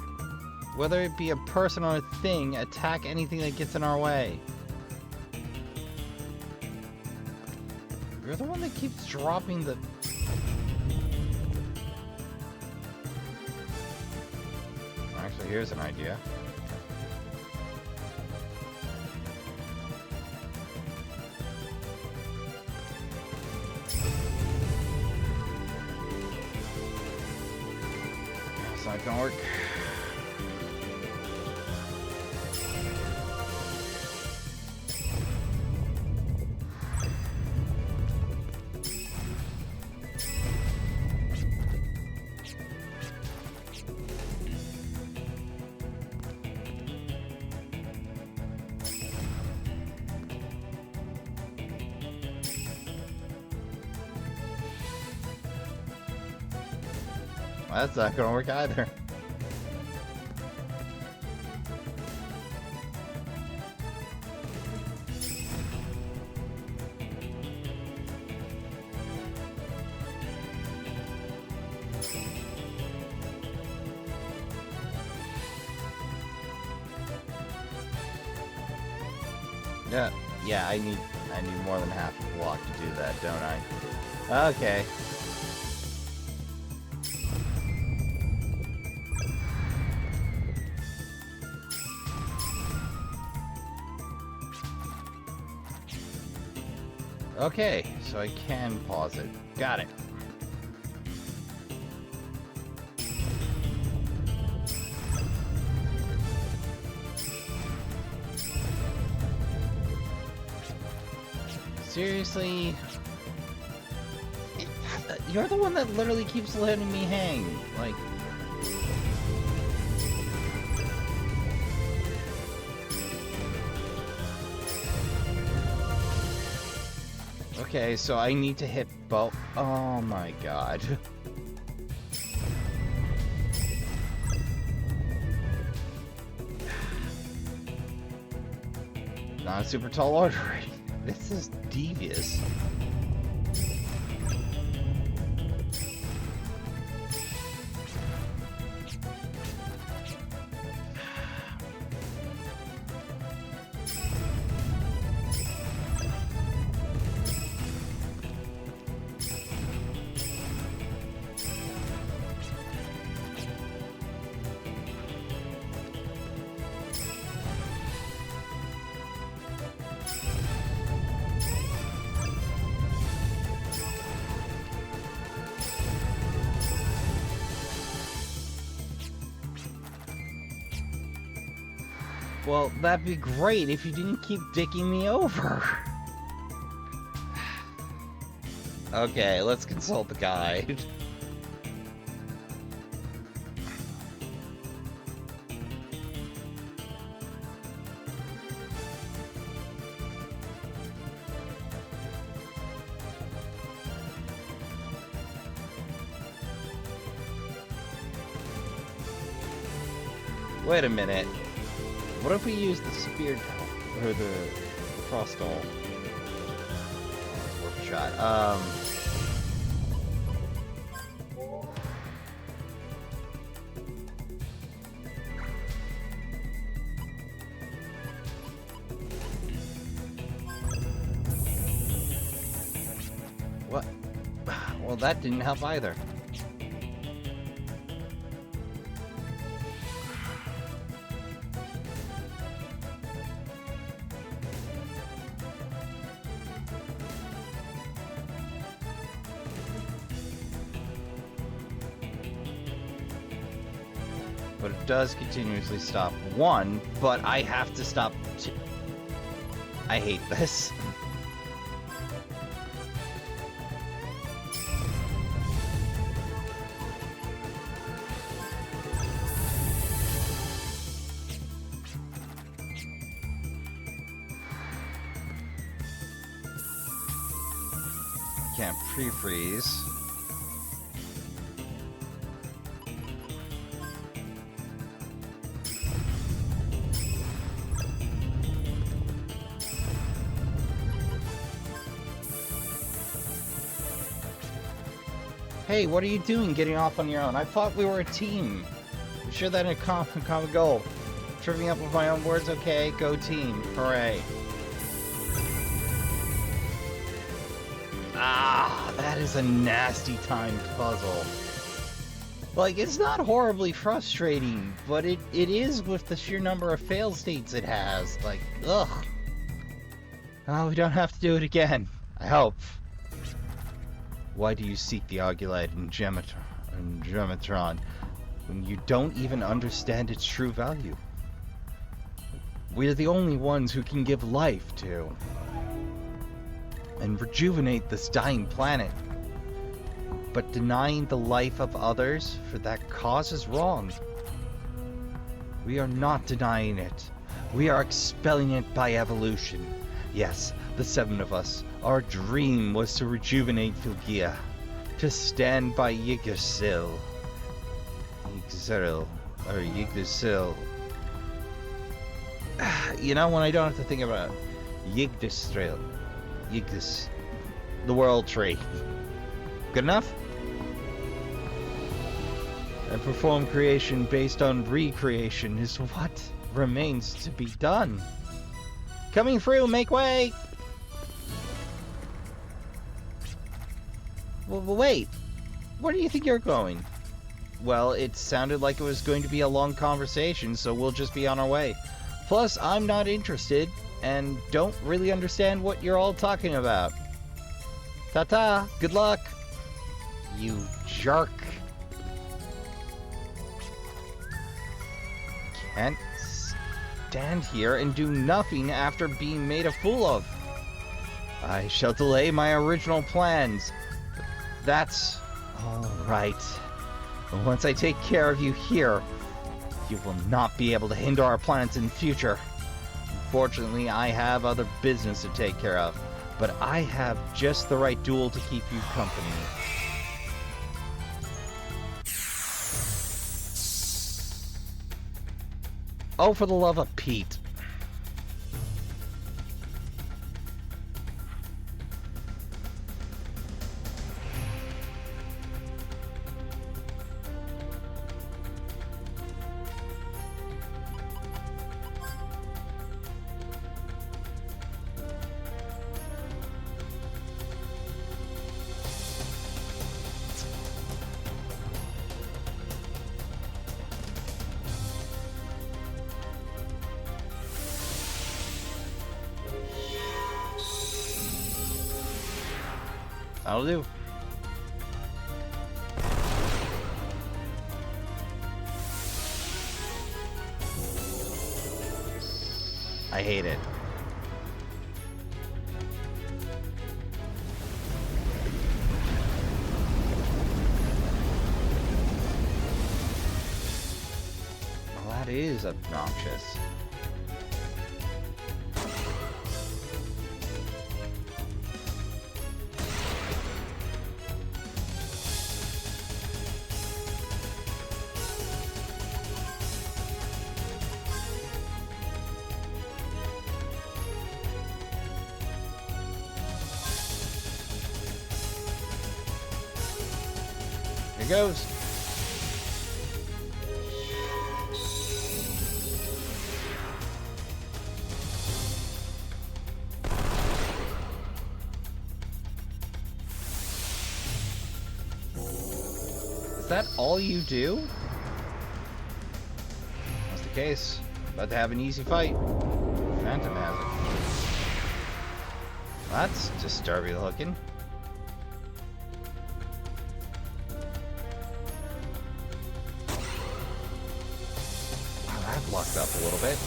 Whether it be a person or a thing, attack anything that gets in our way. You're the one that keeps dropping the... Actually, here's an idea. It's not gonna work. That's not gonna work either. Yeah, I need more than half a block to do that, don't I? Okay. Okay, so I can pause it. Got it. Seriously? You're the one that literally keeps letting me hang. Like... Okay, so I need to hit both. Oh my god. Not a super tall order. This is devious. Well, that'd be great if you didn't keep dicking me over. Okay, let's consult the guide. Wait a minute. What if we use the spear or the frost doll? Oh, it's worth a shot. Well, that didn't help either. But it does continuously stop 1, but I have to stop 2. I hate this. Can't pre-freeze. Hey, what are you doing getting off on your own? I thought we were a team. We share that in a common goal. Tripping up with my own words, okay? Go team. Hooray. Ah, that is a nasty timed puzzle. Like, it's not horribly frustrating, but it is with the sheer number of fail states it has. Like, ugh. Oh, we don't have to do it again. I hope. Why do you seek the Argulite and Gematron when you don't even understand its true value? We're the only ones who can give life to and rejuvenate this dying planet. But denying the life of others for that cause is wrong. We are not denying it. We are expelling it by evolution. Yes, the 7 of us. Our dream was to rejuvenate Filgia, to stand by Yggdrasil. Yggdrasil. You know, when I don't have to think about Yggdrasil. The World Tree. Good enough? And perform creation based on recreation is what remains to be done. Coming through, make way! Well, wait. Where do you think you're going? Well, it sounded like it was going to be a long conversation, so we'll just be on our way. Plus, I'm not interested, and don't really understand what you're all talking about. Ta-ta! Good luck! You jerk. Can't stand here and do nothing after being made a fool of. I shall delay my original plans. That's all right. Once I take care of you here, you will not be able to hinder our plans in the future. Unfortunately, I have other business to take care of, but I have just the right duel to keep you company. Oh, for the love of Pete. That'll do. I hate it. Well, that is obnoxious. Here goes. Is that all you do? That's the case. About to have an easy fight. Phantom Hazard. That's disturbing looking. Wow, that blocked up a little bit.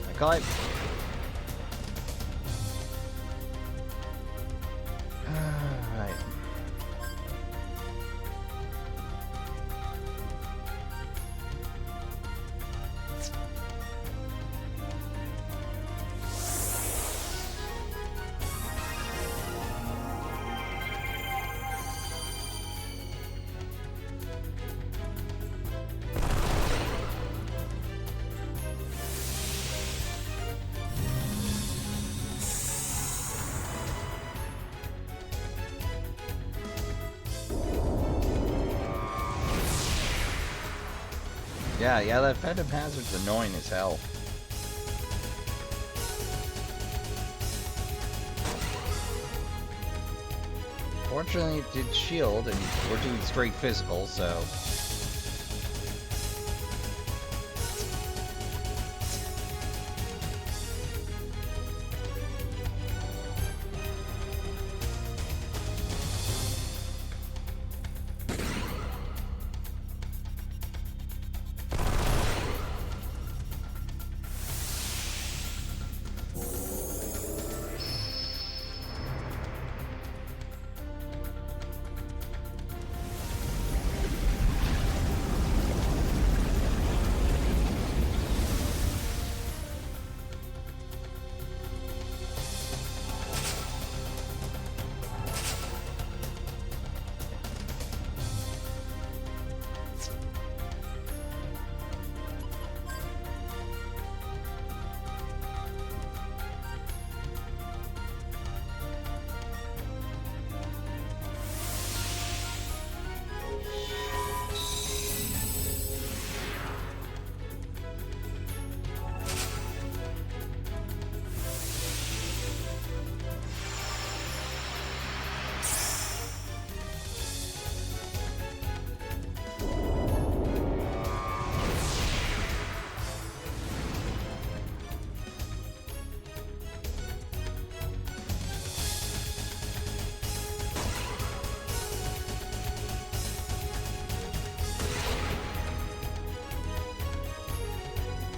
I call it. Alright. Yeah, that Phantom Hazard's annoying as hell. Fortunately, it did shield, and we're doing straight physical, so...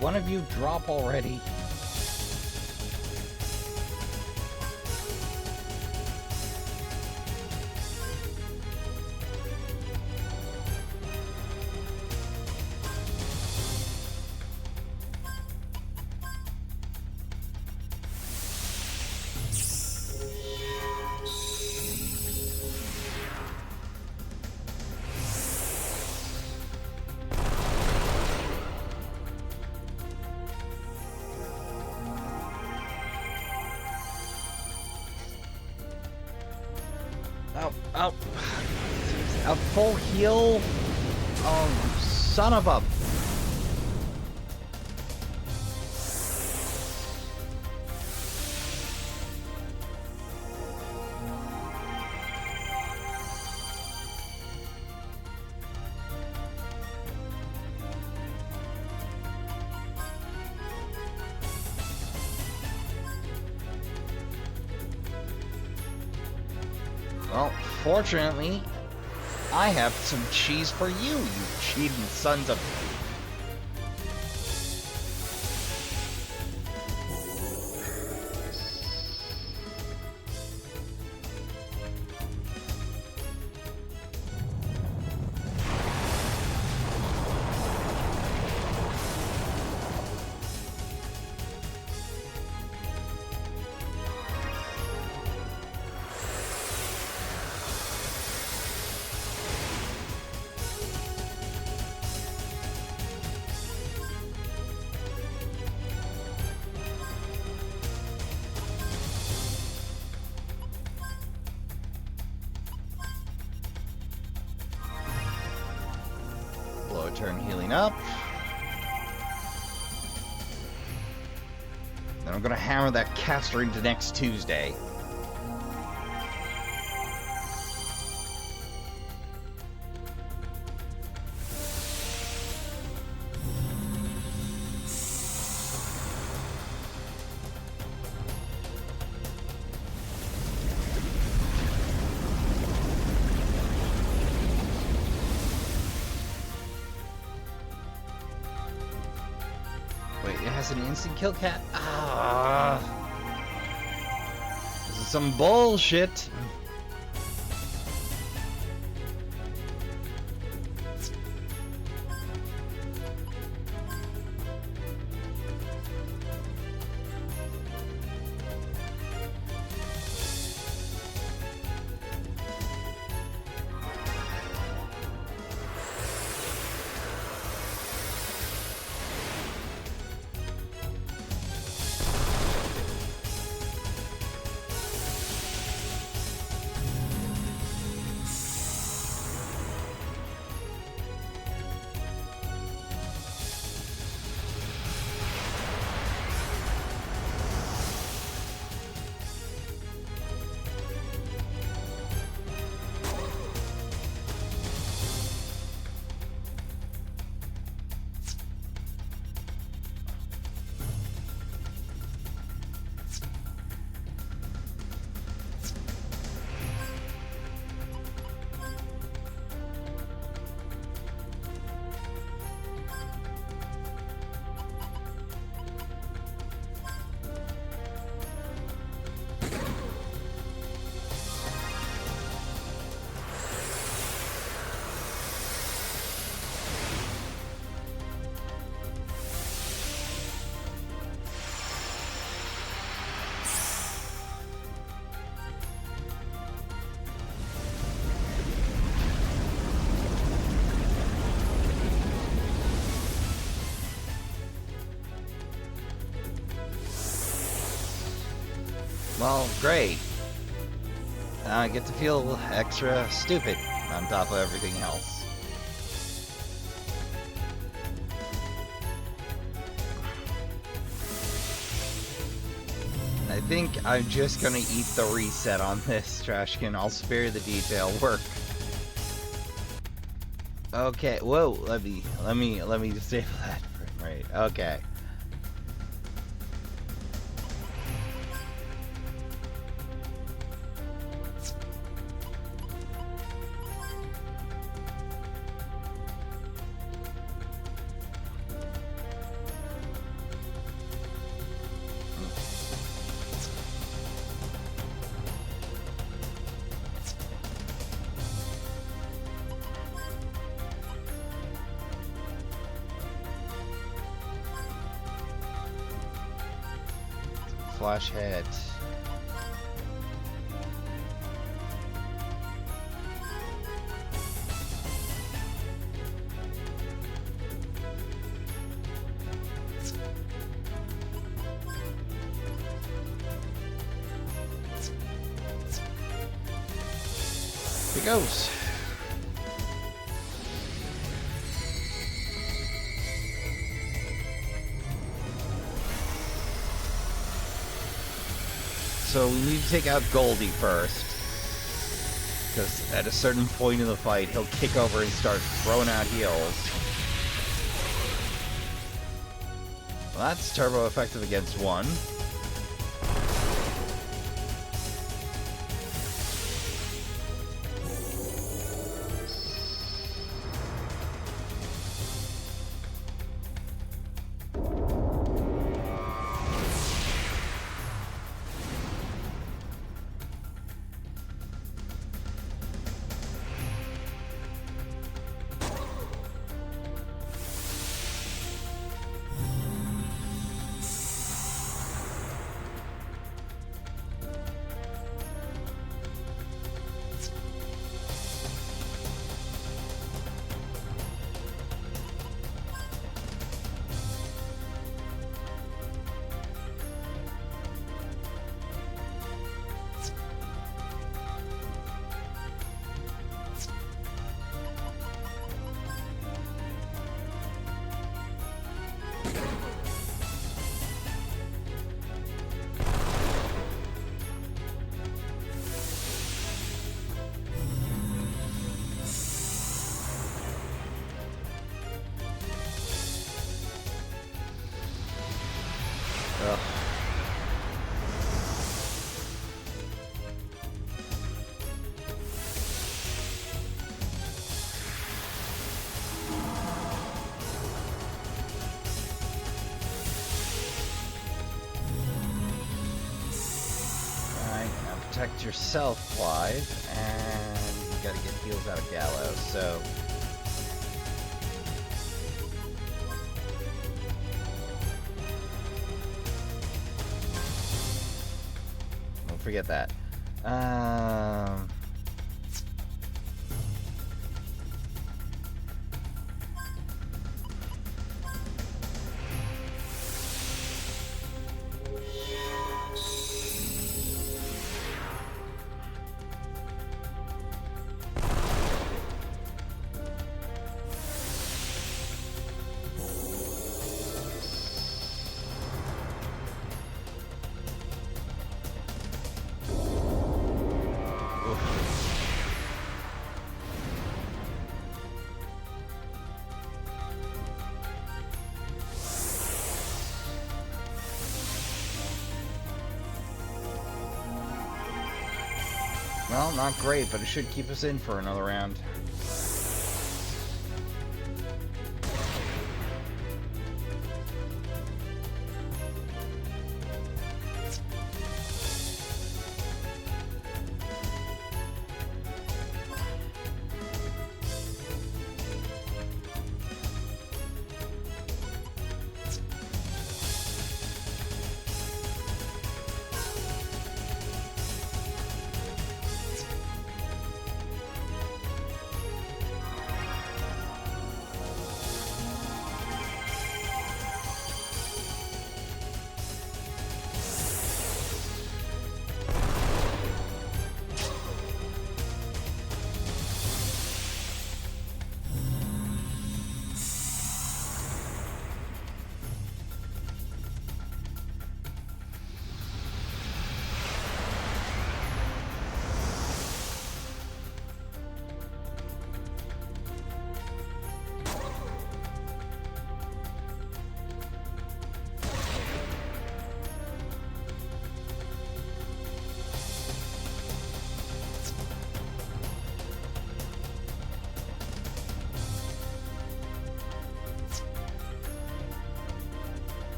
One of you drop already. Oh, a full heal? Oh, son of a... Well, fortunately, I have some cheese for you, you cheating sons of... Turn healing up. Then I'm gonna hammer that caster into next Tuesday. It's an instant kill cat? Ah. This is some bullshit. Well, great. Now I get to feel extra stupid on top of everything else. I think I'm just gonna eat the reset on this, Trashkin. I'll spare the detail work. Okay, whoa, let me disable that frame rate. Okay. Flash hit. Here goes. So we need to take out Goldie first, because at a certain point in the fight, he'll kick over and start throwing out heals. Well, that's turbo effective against one. protect yourself, Clive, and you gotta get heals out of Gallows, so... Don't forget that. Well, not great, but it should keep us in for another round.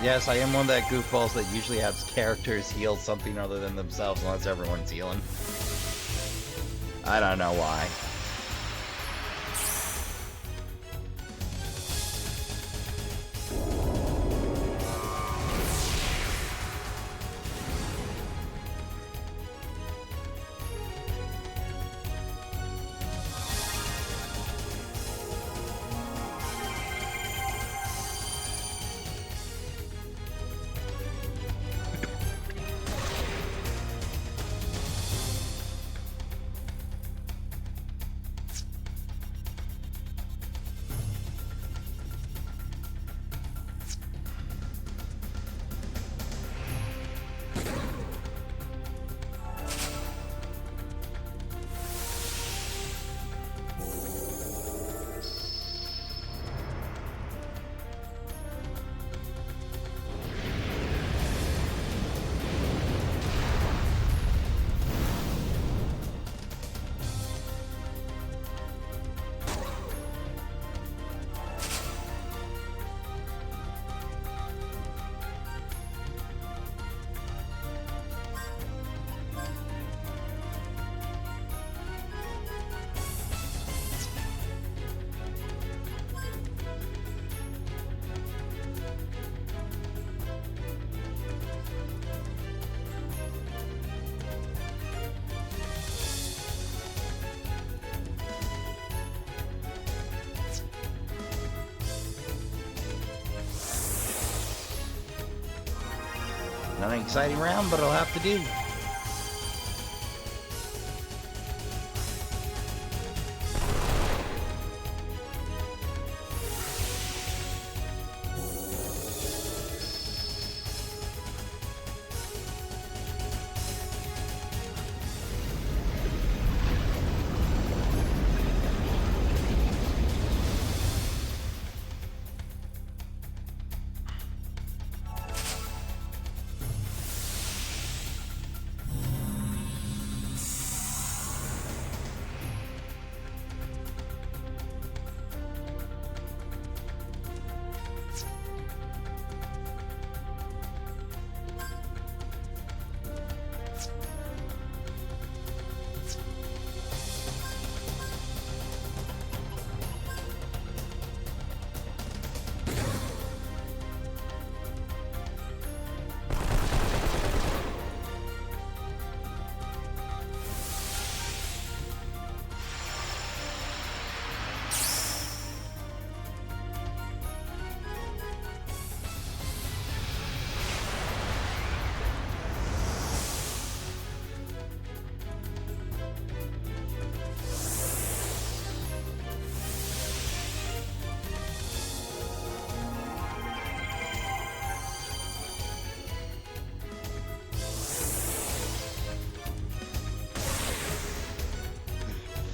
Yes, I am one of that goofballs that usually has characters heal something other than themselves unless everyone's healing. I don't know why. Not an exciting round, but it'll have to do.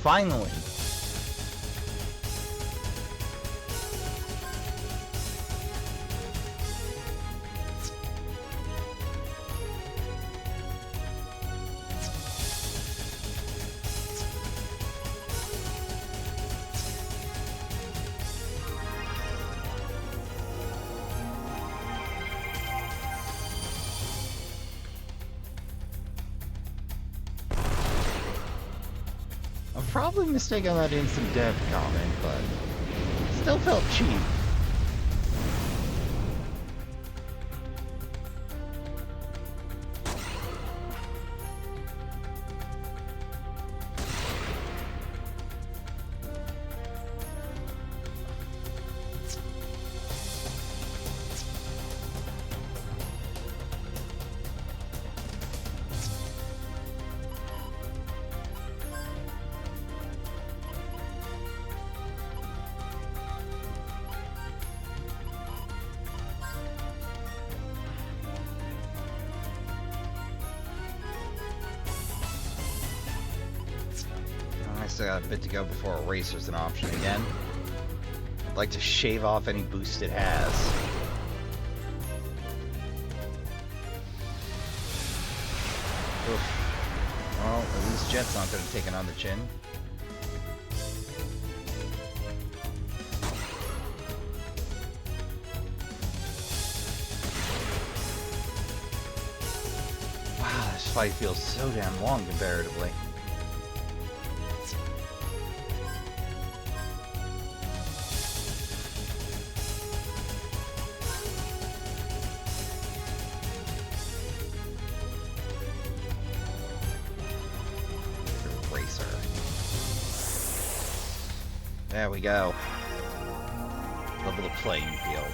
Finally! I'm probably mistaken on that instant dev comment, but still felt cheap. I still got a bit to go before a racer's an option again. I'd like to shave off any boost it has. Oof. Well, at least Jet's not going to take it on the chin. Wow, this fight feels so damn long comparatively. There we go. Level the playing field.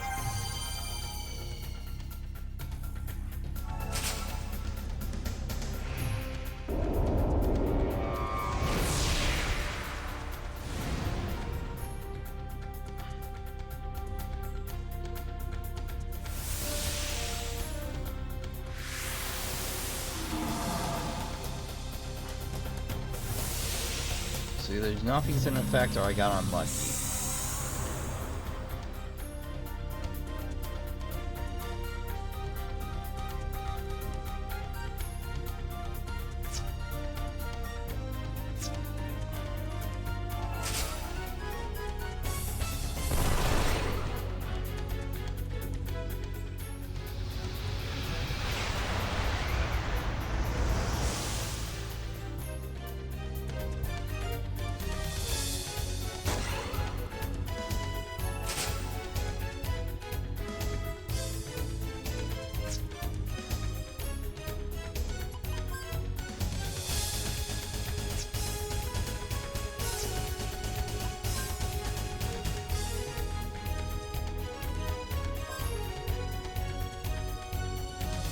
See, there's nothing's in effect or I got unlucky.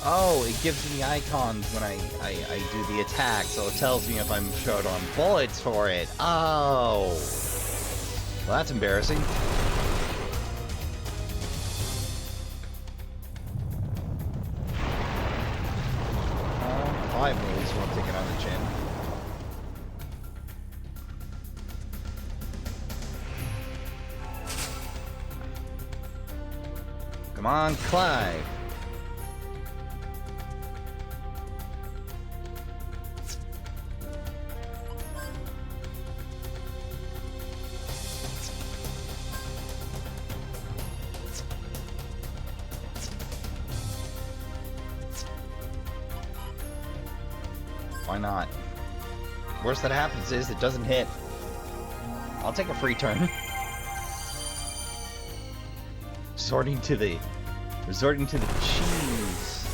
Oh, it gives me icons when I do the attack, so it tells me if I'm short on bullets for it. Oh! Well, that's embarrassing. Five moves won't take it on the chin. Come on, Clive! Why not? Worst that happens is it doesn't hit. I'll take a free turn. Resorting to the cheese.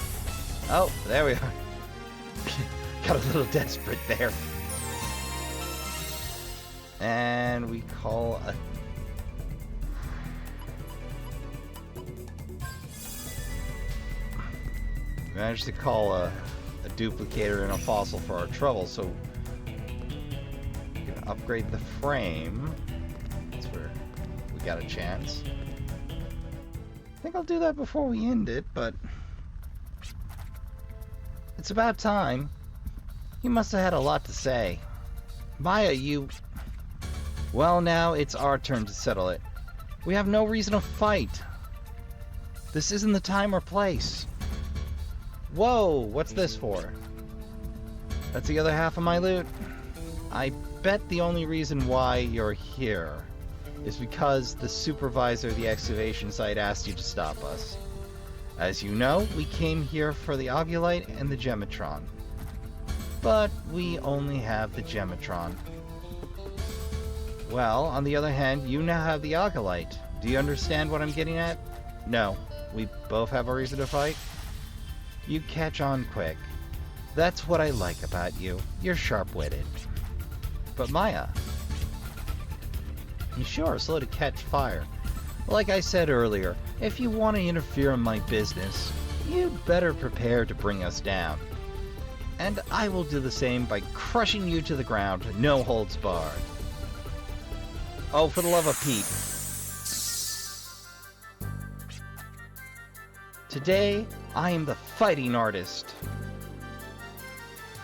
Oh, there we are. Got a little desperate there. And we call a... Managed to call a duplicator and a fossil for our trouble, so we can upgrade the frame. That's where we got a chance. I think I'll do that before we end it, but it's about time. You must have had a lot to say. Maya, you Well, now it's our turn to settle it. We have no reason to fight. This isn't the time or place. Whoa, what's this for? That's the other half of my loot. I bet the only reason why you're here is because the supervisor of the excavation site asked you to stop us. As you know, we came here for the Ogulite and the Gematron. But we only have the Gematron. Well, on the other hand, you now have the Ogulite. Do you understand what I'm getting at? No. We both have a reason to fight? You catch on quick. That's what I like about you. You're sharp-witted. But Maya, you sure are slow to catch fire. Like I said earlier, if you want to interfere in my business, you'd better prepare to bring us down. And I will do the same by crushing you to the ground, no holds barred. Oh, for the love of Pete. Today, I am the fighting artist.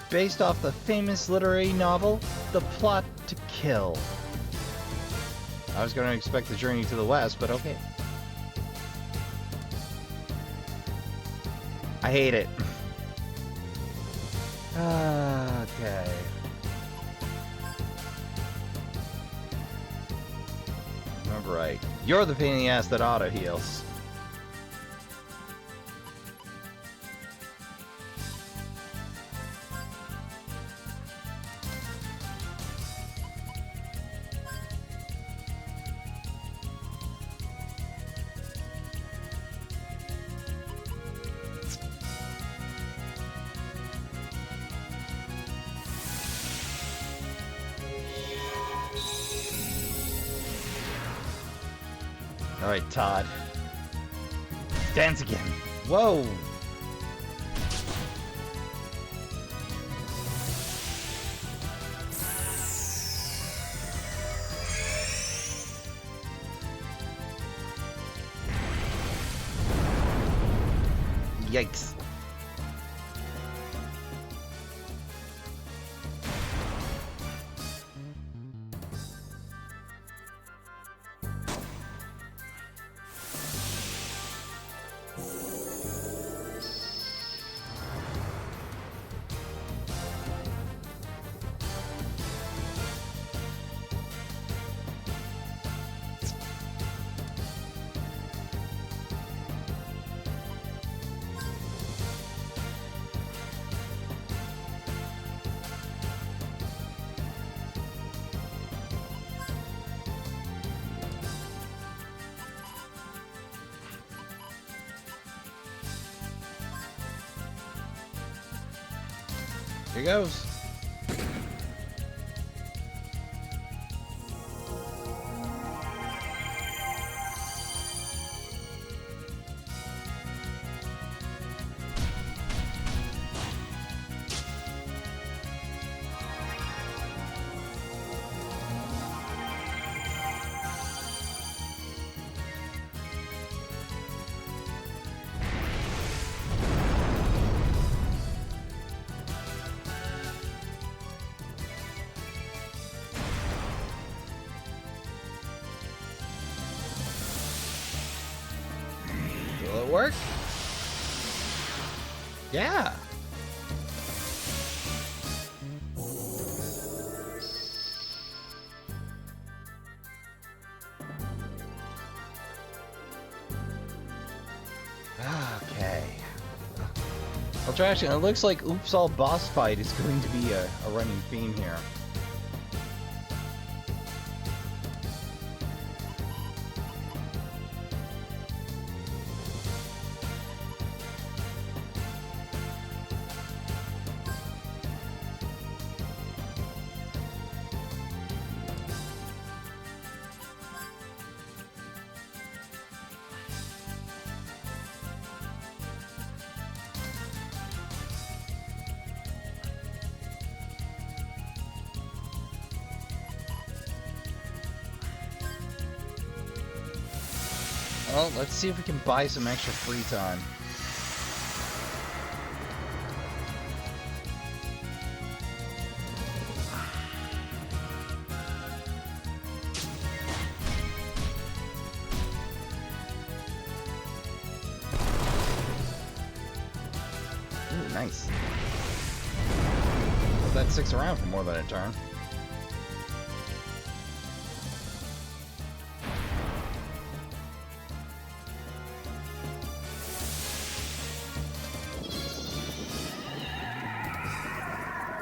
Based off the famous literary novel, The Plot to Kill. I was going to expect the Journey to the West, but okay. I hate it. Okay. Remember right. You're the pain in the ass that auto heals. Alright, Todd. Dance again. Whoa! Yikes. Here goes. Will it work? Yeah. Okay. Well, Trashkin, it looks like Oops All boss fight is going to be a running theme here. Well, let's see if we can buy some extra free time. nice. Let that sticks around for more than a turn.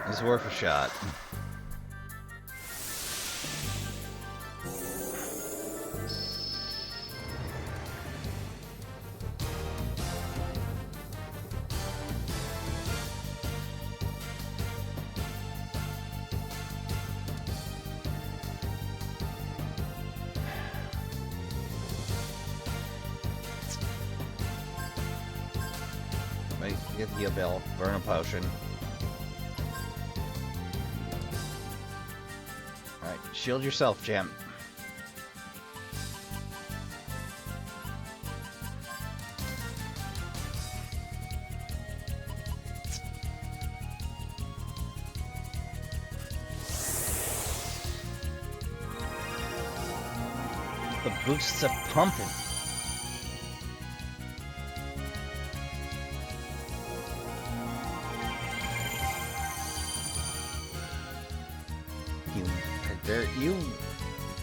It's worth a shot. Wait, get the heal bell, burn a potion. Alright, shield yourself, champ. The boosts are pumping.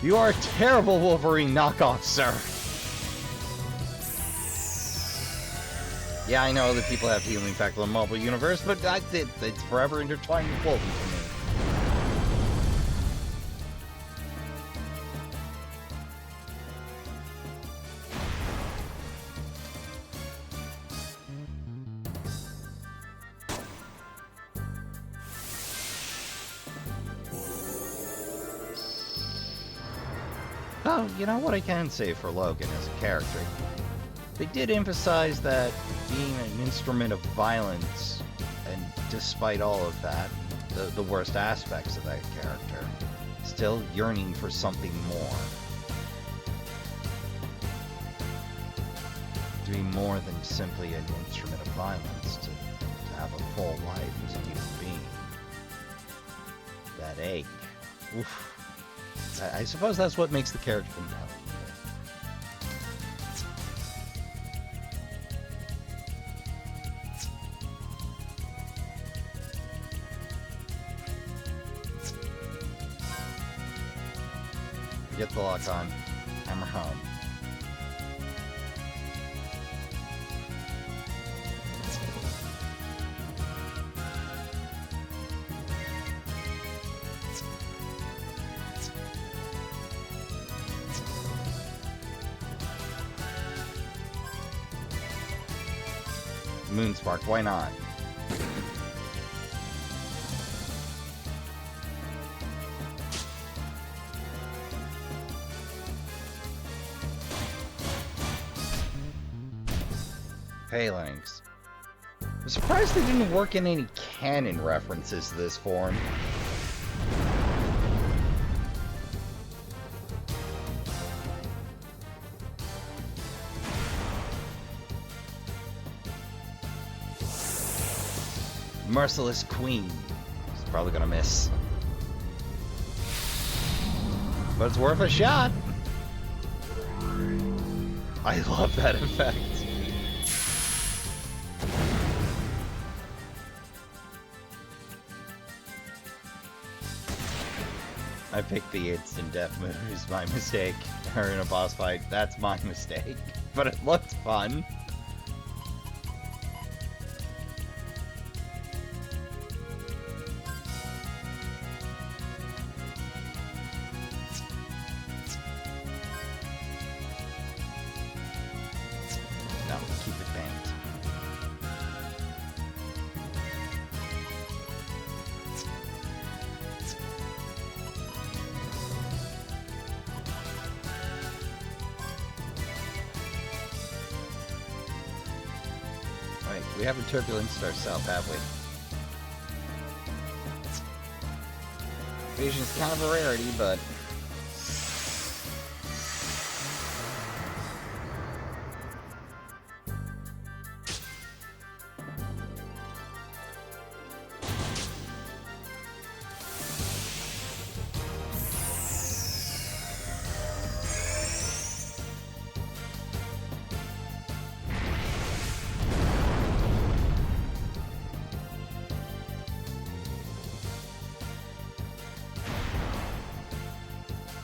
You are a terrible Wolverine knockoff, sir. Yeah, I know that people have healing factor in the Marvel Universe, but it's forever intertwined with Wolverine for me. Oh, you know what I can say for Logan as a character? They did emphasize that being an instrument of violence, and despite all of that, the worst aspects of that character, still yearning for something more. To be more than simply an instrument of violence, to have a full life as a human being. That ache. Oof. I suppose that's what makes the character compelling. Get the lock on. Hammer home. Moonspark, why not? Phalanx. I'm surprised they didn't work in any canon references to this form. Merciless Queen. It's probably gonna miss. But it's worth a shot. I love that effect. I picked the instant death move. It's my mistake. Or in a boss fight, that's my mistake. But it looked fun. We haven't turbulenced ourselves, have we? Vision's kind of a rarity, but...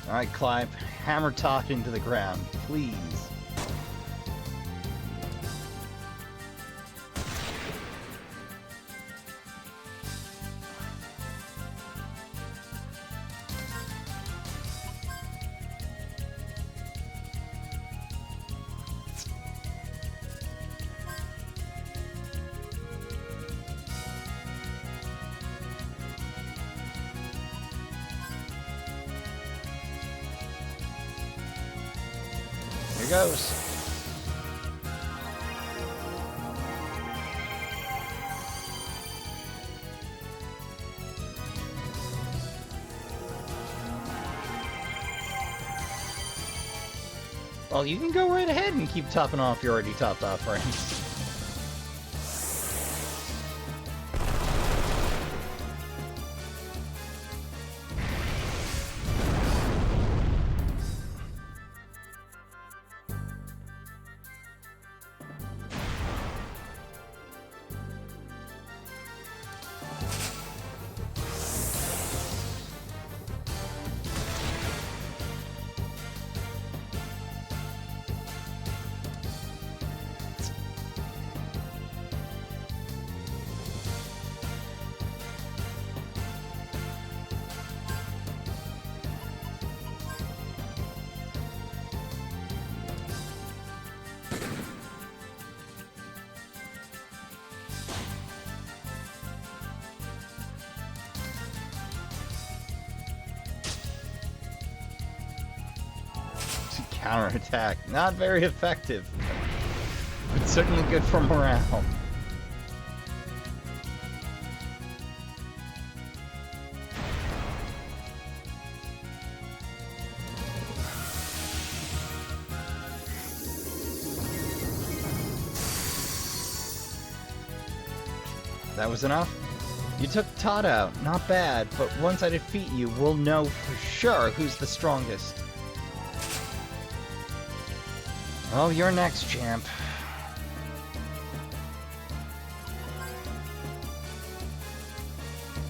Alright, Clive. Hammer top into the ground, please. Here goes. Well, you can go right ahead and keep topping off your already topped off frames. Counterattack. Not very effective, but certainly good for morale. That was enough? You took Todd out. Not bad, but once I defeat you, we'll know for sure who's the strongest. Oh, you're next, champ.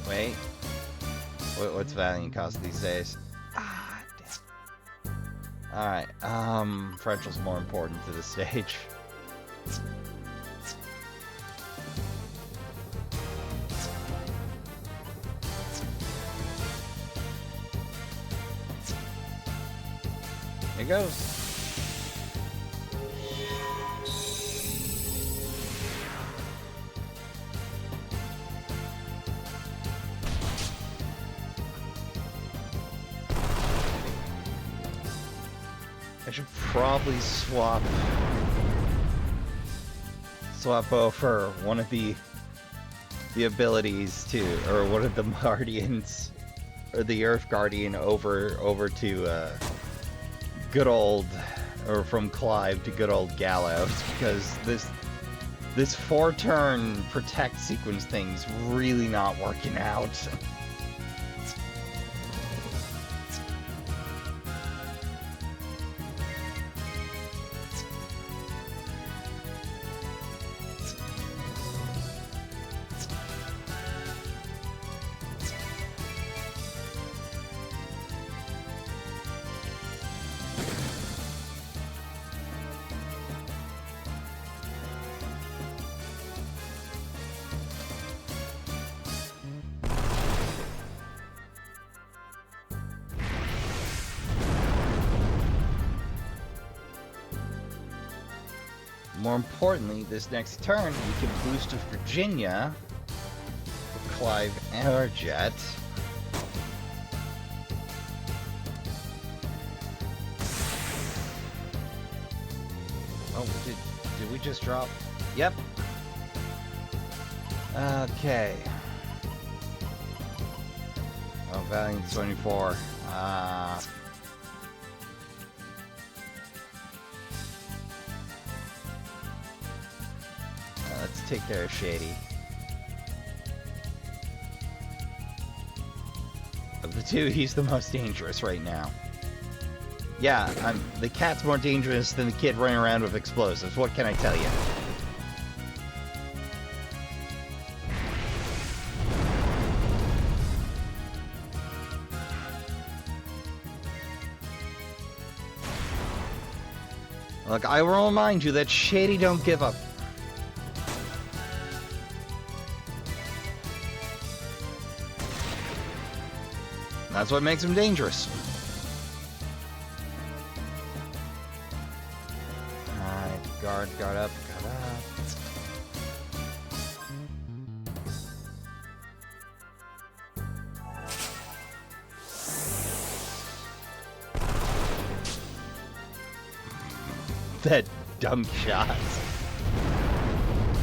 Wait. What's Valiant cost these days? Ah, damn. Alright, Frenchell's more important to the stage. Here goes. I should probably swap over one of the abilities to, or one of the guardians, or the Earth Guardian over to good old, or from Clive to good old Gallows, because this 4-turn protect sequence thing's really not working out. More importantly, this next turn, we can boost to Virginia with Clive Airjet. Oh, did we just drop? Yep. Okay. Oh, Valiant 24. Let's take care of Shady. Of the two, he's the most dangerous right now. Yeah, the cat's more dangerous than the kid running around with explosives. What can I tell you? Look, I will remind you that Shady don't give up. That's what makes him dangerous. Alright, guard up, guard up. That dumb shot.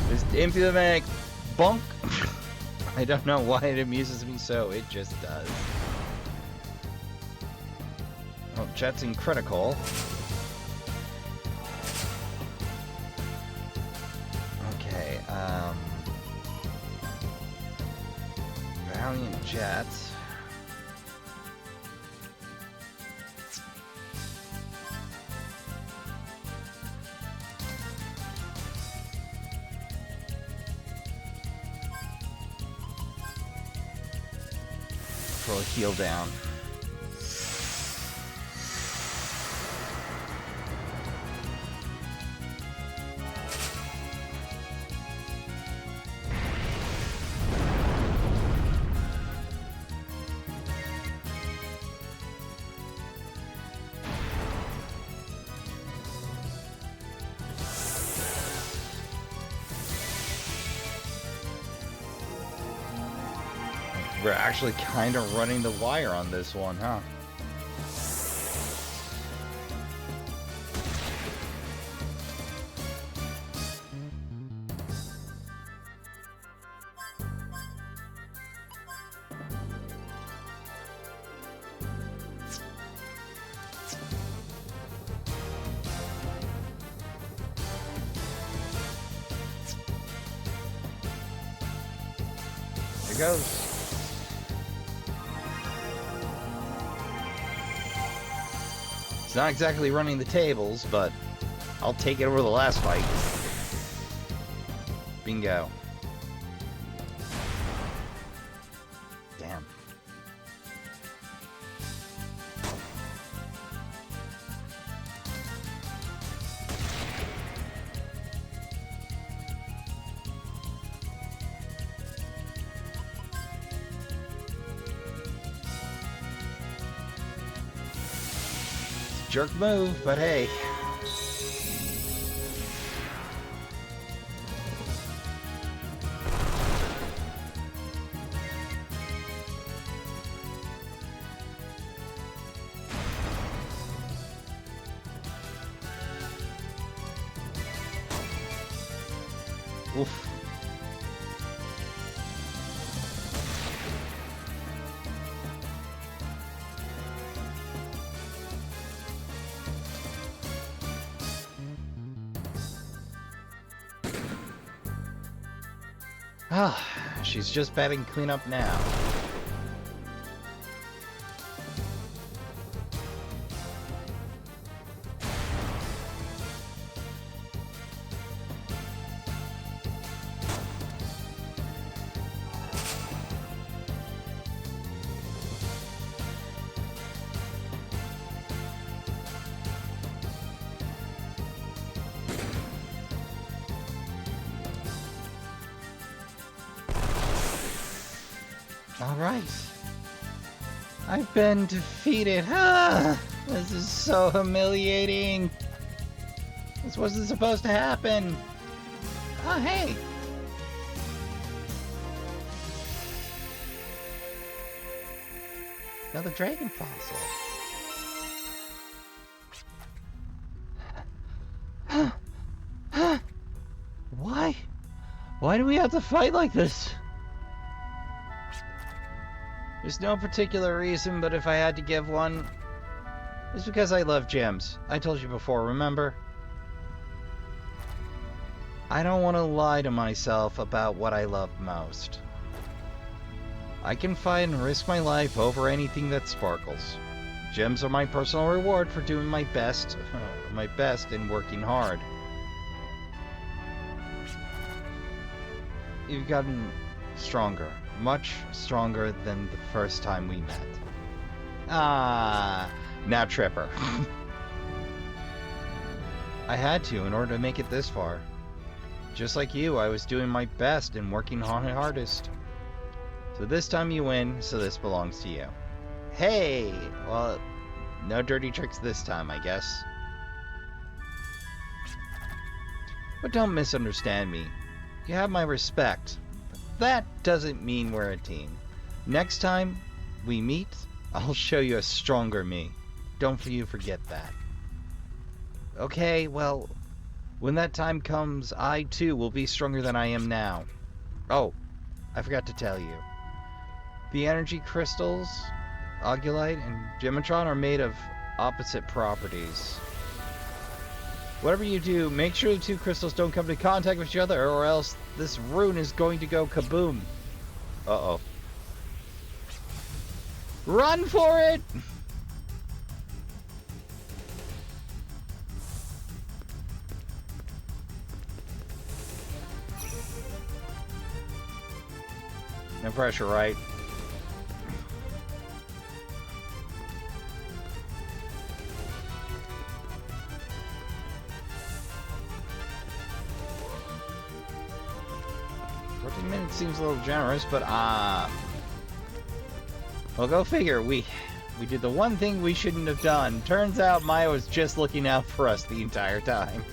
Just empty the mag. Bonk. I don't know why it amuses me so. It just does. Oh, Jet's in critical. Okay, Valiant Jet. Throw a heal down. We're actually kind of running the wire on this one, huh? Here goes. It's not exactly running the tables, but I'll take it over the last fight. Bingo. Damn. Jerk move, but hey. Oof. Ah, she's just batting cleanup now. Alright. I've been defeated. Ah, this is so humiliating. This wasn't supposed to happen. Oh, hey. Another dragon fossil. Why? Why do we have to fight like this? There's no particular reason, but if I had to give one, it's because I love gems. I told you before, remember? I don't want to lie to myself about what I love most. I can fight and risk my life over anything that sparkles. Gems are my personal reward for doing my best and working hard. You've gotten stronger. Much stronger than the first time we met. Ah, now Tripper. I had to in order to make it this far. Just like you, I was doing my best and working on it hardest. So this time you win, so this belongs to you. Hey! Well, no dirty tricks this time, I guess. But don't misunderstand me. You have my respect. But that doesn't mean we're a team. Next time we meet, I'll show you a stronger me. Don't you forget that. Okay, well, when that time comes, I too will be stronger than I am now. Oh, I forgot to tell you. The energy crystals, Augulite and Gematron, are made of opposite properties. Whatever you do, make sure the two crystals don't come into contact with each other, or else this rune is going to go kaboom. Uh-oh. Run for it! No pressure, right? Minutes seems a little generous, but well, go figure. We did the one thing we shouldn't have done. Turns out Maya was just looking out for us the entire time.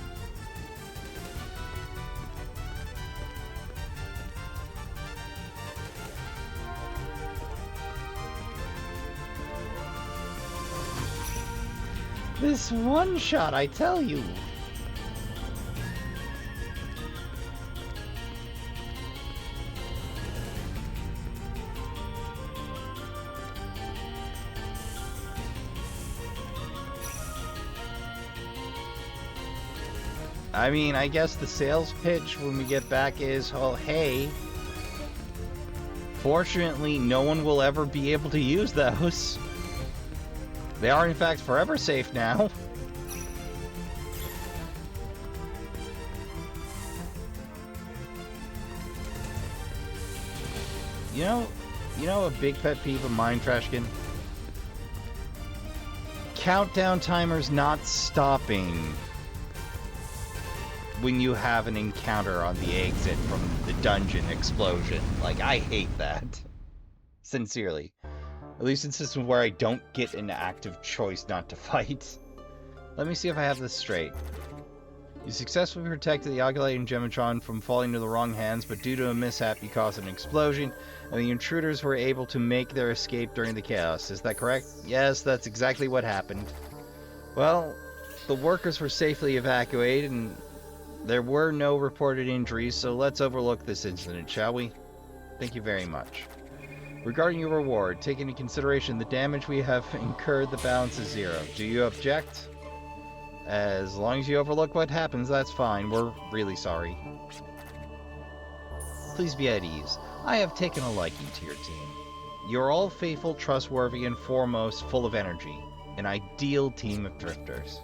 This one shot, I tell you. I mean, I guess the sales pitch when we get back is, oh, hey, fortunately, no one will ever be able to use those. They are, in fact, forever safe now. You know a big pet peeve of mine, Trashkin? Countdown timers not stopping when you have an encounter on the exit from the dungeon explosion. Like, I hate that. Sincerely. At least in systems where I don't get an active choice not to fight. Let me see if I have this straight. You successfully protected the Augulite and Gematron from falling into the wrong hands, but due to a mishap you caused an explosion, and the intruders were able to make their escape during the chaos. Is that correct? Yes, that's exactly what happened. Well, the workers were safely evacuated, and there were no reported injuries, so let's overlook this incident, shall we? Thank you very much. Regarding your reward, take into consideration the damage we have incurred, the balance is 0. Do you object? As long as you overlook what happens, that's fine. We're really sorry. Please be at ease. I have taken a liking to your team. You're all faithful, trustworthy, and foremost, full of energy. An ideal team of drifters.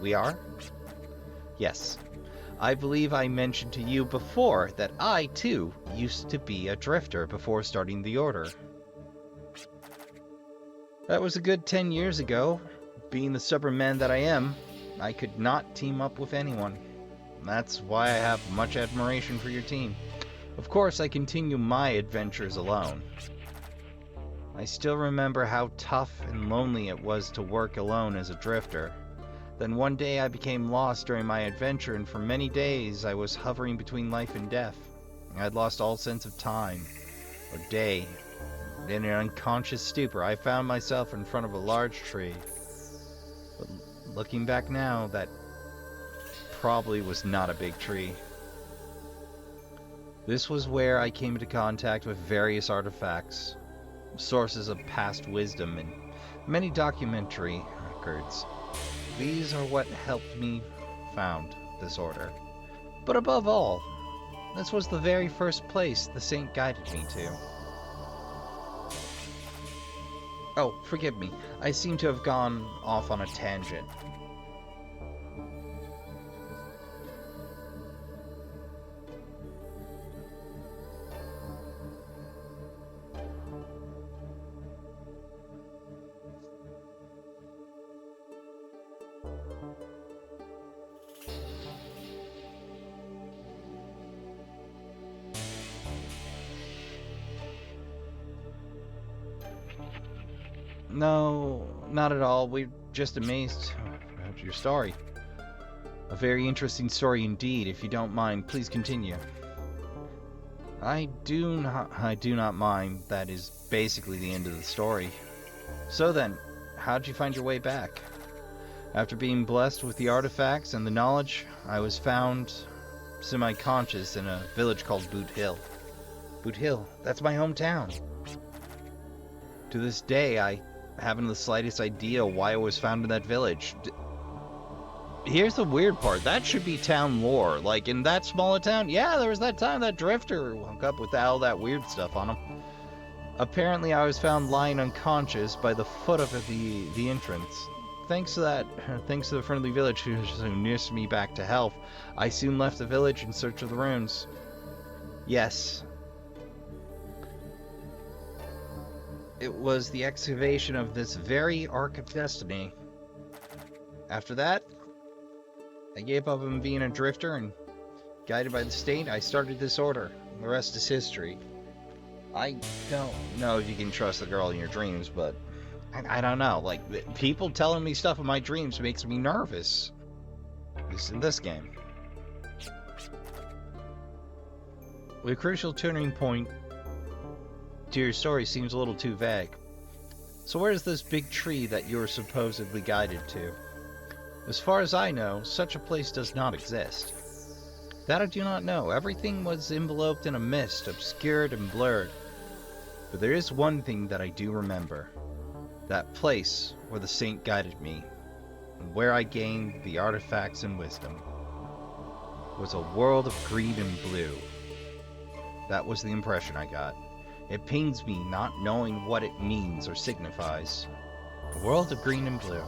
We are? Yes. I believe I mentioned to you before that I, too, used to be a drifter before starting the Order. That was a good 10 years ago. Being the stubborn man that I am, I could not team up with anyone. That's why I have much admiration for your team. Of course, I continue my adventures alone. I still remember how tough and lonely it was to work alone as a drifter. Then one day I became lost during my adventure, and for many days I was hovering between life and death. I had lost all sense of time, or day. In an unconscious stupor, I found myself in front of a large tree. But looking back now, that probably was not a big tree. This was where I came into contact with various artifacts, sources of past wisdom, and many documentary records. These are what helped me found this order. But above all, this was the very first place the saint guided me to. Oh, forgive me. I seem to have gone off on a tangent. No, not at all. We're just amazed at your story. A very interesting story indeed. If you don't mind, please continue. I do not mind. That is basically the end of the story. So then, how'd you find your way back? After being blessed with the artifacts and the knowledge, I was found semi-conscious in a village called Boot Hill. Boot Hill, that's my hometown. To this day, I haven't the slightest idea why I was found in that village. Here's the weird part. That should be town lore. Like, in that small a town, yeah, there was that time that drifter woke up with all that weird stuff on him. Apparently, I was found lying unconscious by the foot of the entrance. Thanks to the friendly village who nursed me back to health, I soon left the village in search of the runes. Yes. It was the excavation of this very Ark of Destiny. After that, I gave up on being a drifter, and guided by the state, I started this order. The rest is history. I don't know if you can trust the girl in your dreams, but I don't know. Like, people telling me stuff in my dreams makes me nervous. At least in this game. The crucial turning point to your story seems a little too vague. So where's this big tree that you're supposedly guided to? As far as I know, such a place does not exist. That I do not know. Everything was enveloped in a mist, obscured and blurred. But there is one thing that I do remember. That place where the saint guided me, and where I gained the artifacts and wisdom, was a world of green and blue. That was the impression I got. It pains me not knowing what it means or signifies. A world of green and blue.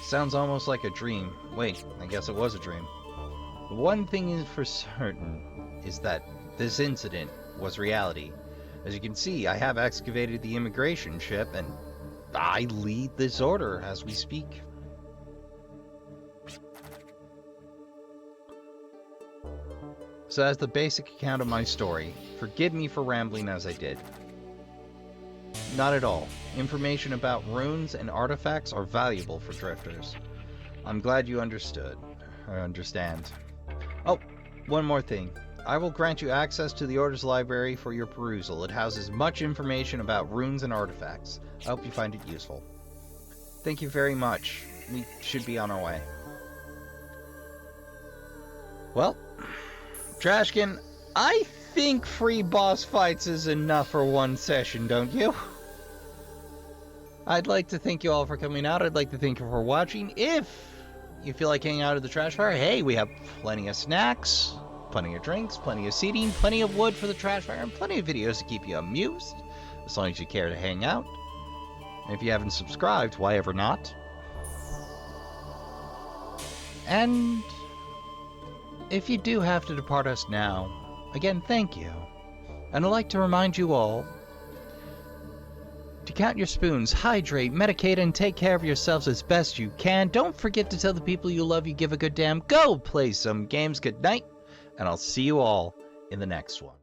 Sounds almost like a dream. Wait, I guess it was a dream. The one thing is for certain is that this incident was reality. As you can see, I have excavated the immigration ship, and I lead this order as we speak. So that's the basic account of my story. Forgive me for rambling as I did. Not at all. Information about runes and artifacts are valuable for drifters. I'm glad you understood. I understand. Oh, one more thing. I will grant you access to the Order's library for your perusal. It houses much information about runes and artifacts. I hope you find it useful. Thank you very much. We should be on our way. Well, Trashkin, I think free boss fights is enough for one session, don't you? I'd like to thank you all for coming out. I'd like to thank you for watching. If you feel like hanging out at the trash fire, hey, we have plenty of snacks, plenty of drinks, plenty of seating, plenty of wood for the trash fire, and plenty of videos to keep you amused, as long as you care to hang out. And if you haven't subscribed, why ever not? And if you do have to depart us now, again, thank you. And I'd like to remind you all to count your spoons, hydrate, medicate, and take care of yourselves as best you can. Don't forget to tell the people you love you give a good damn. Go play some games. Good night, and I'll see you all in the next one.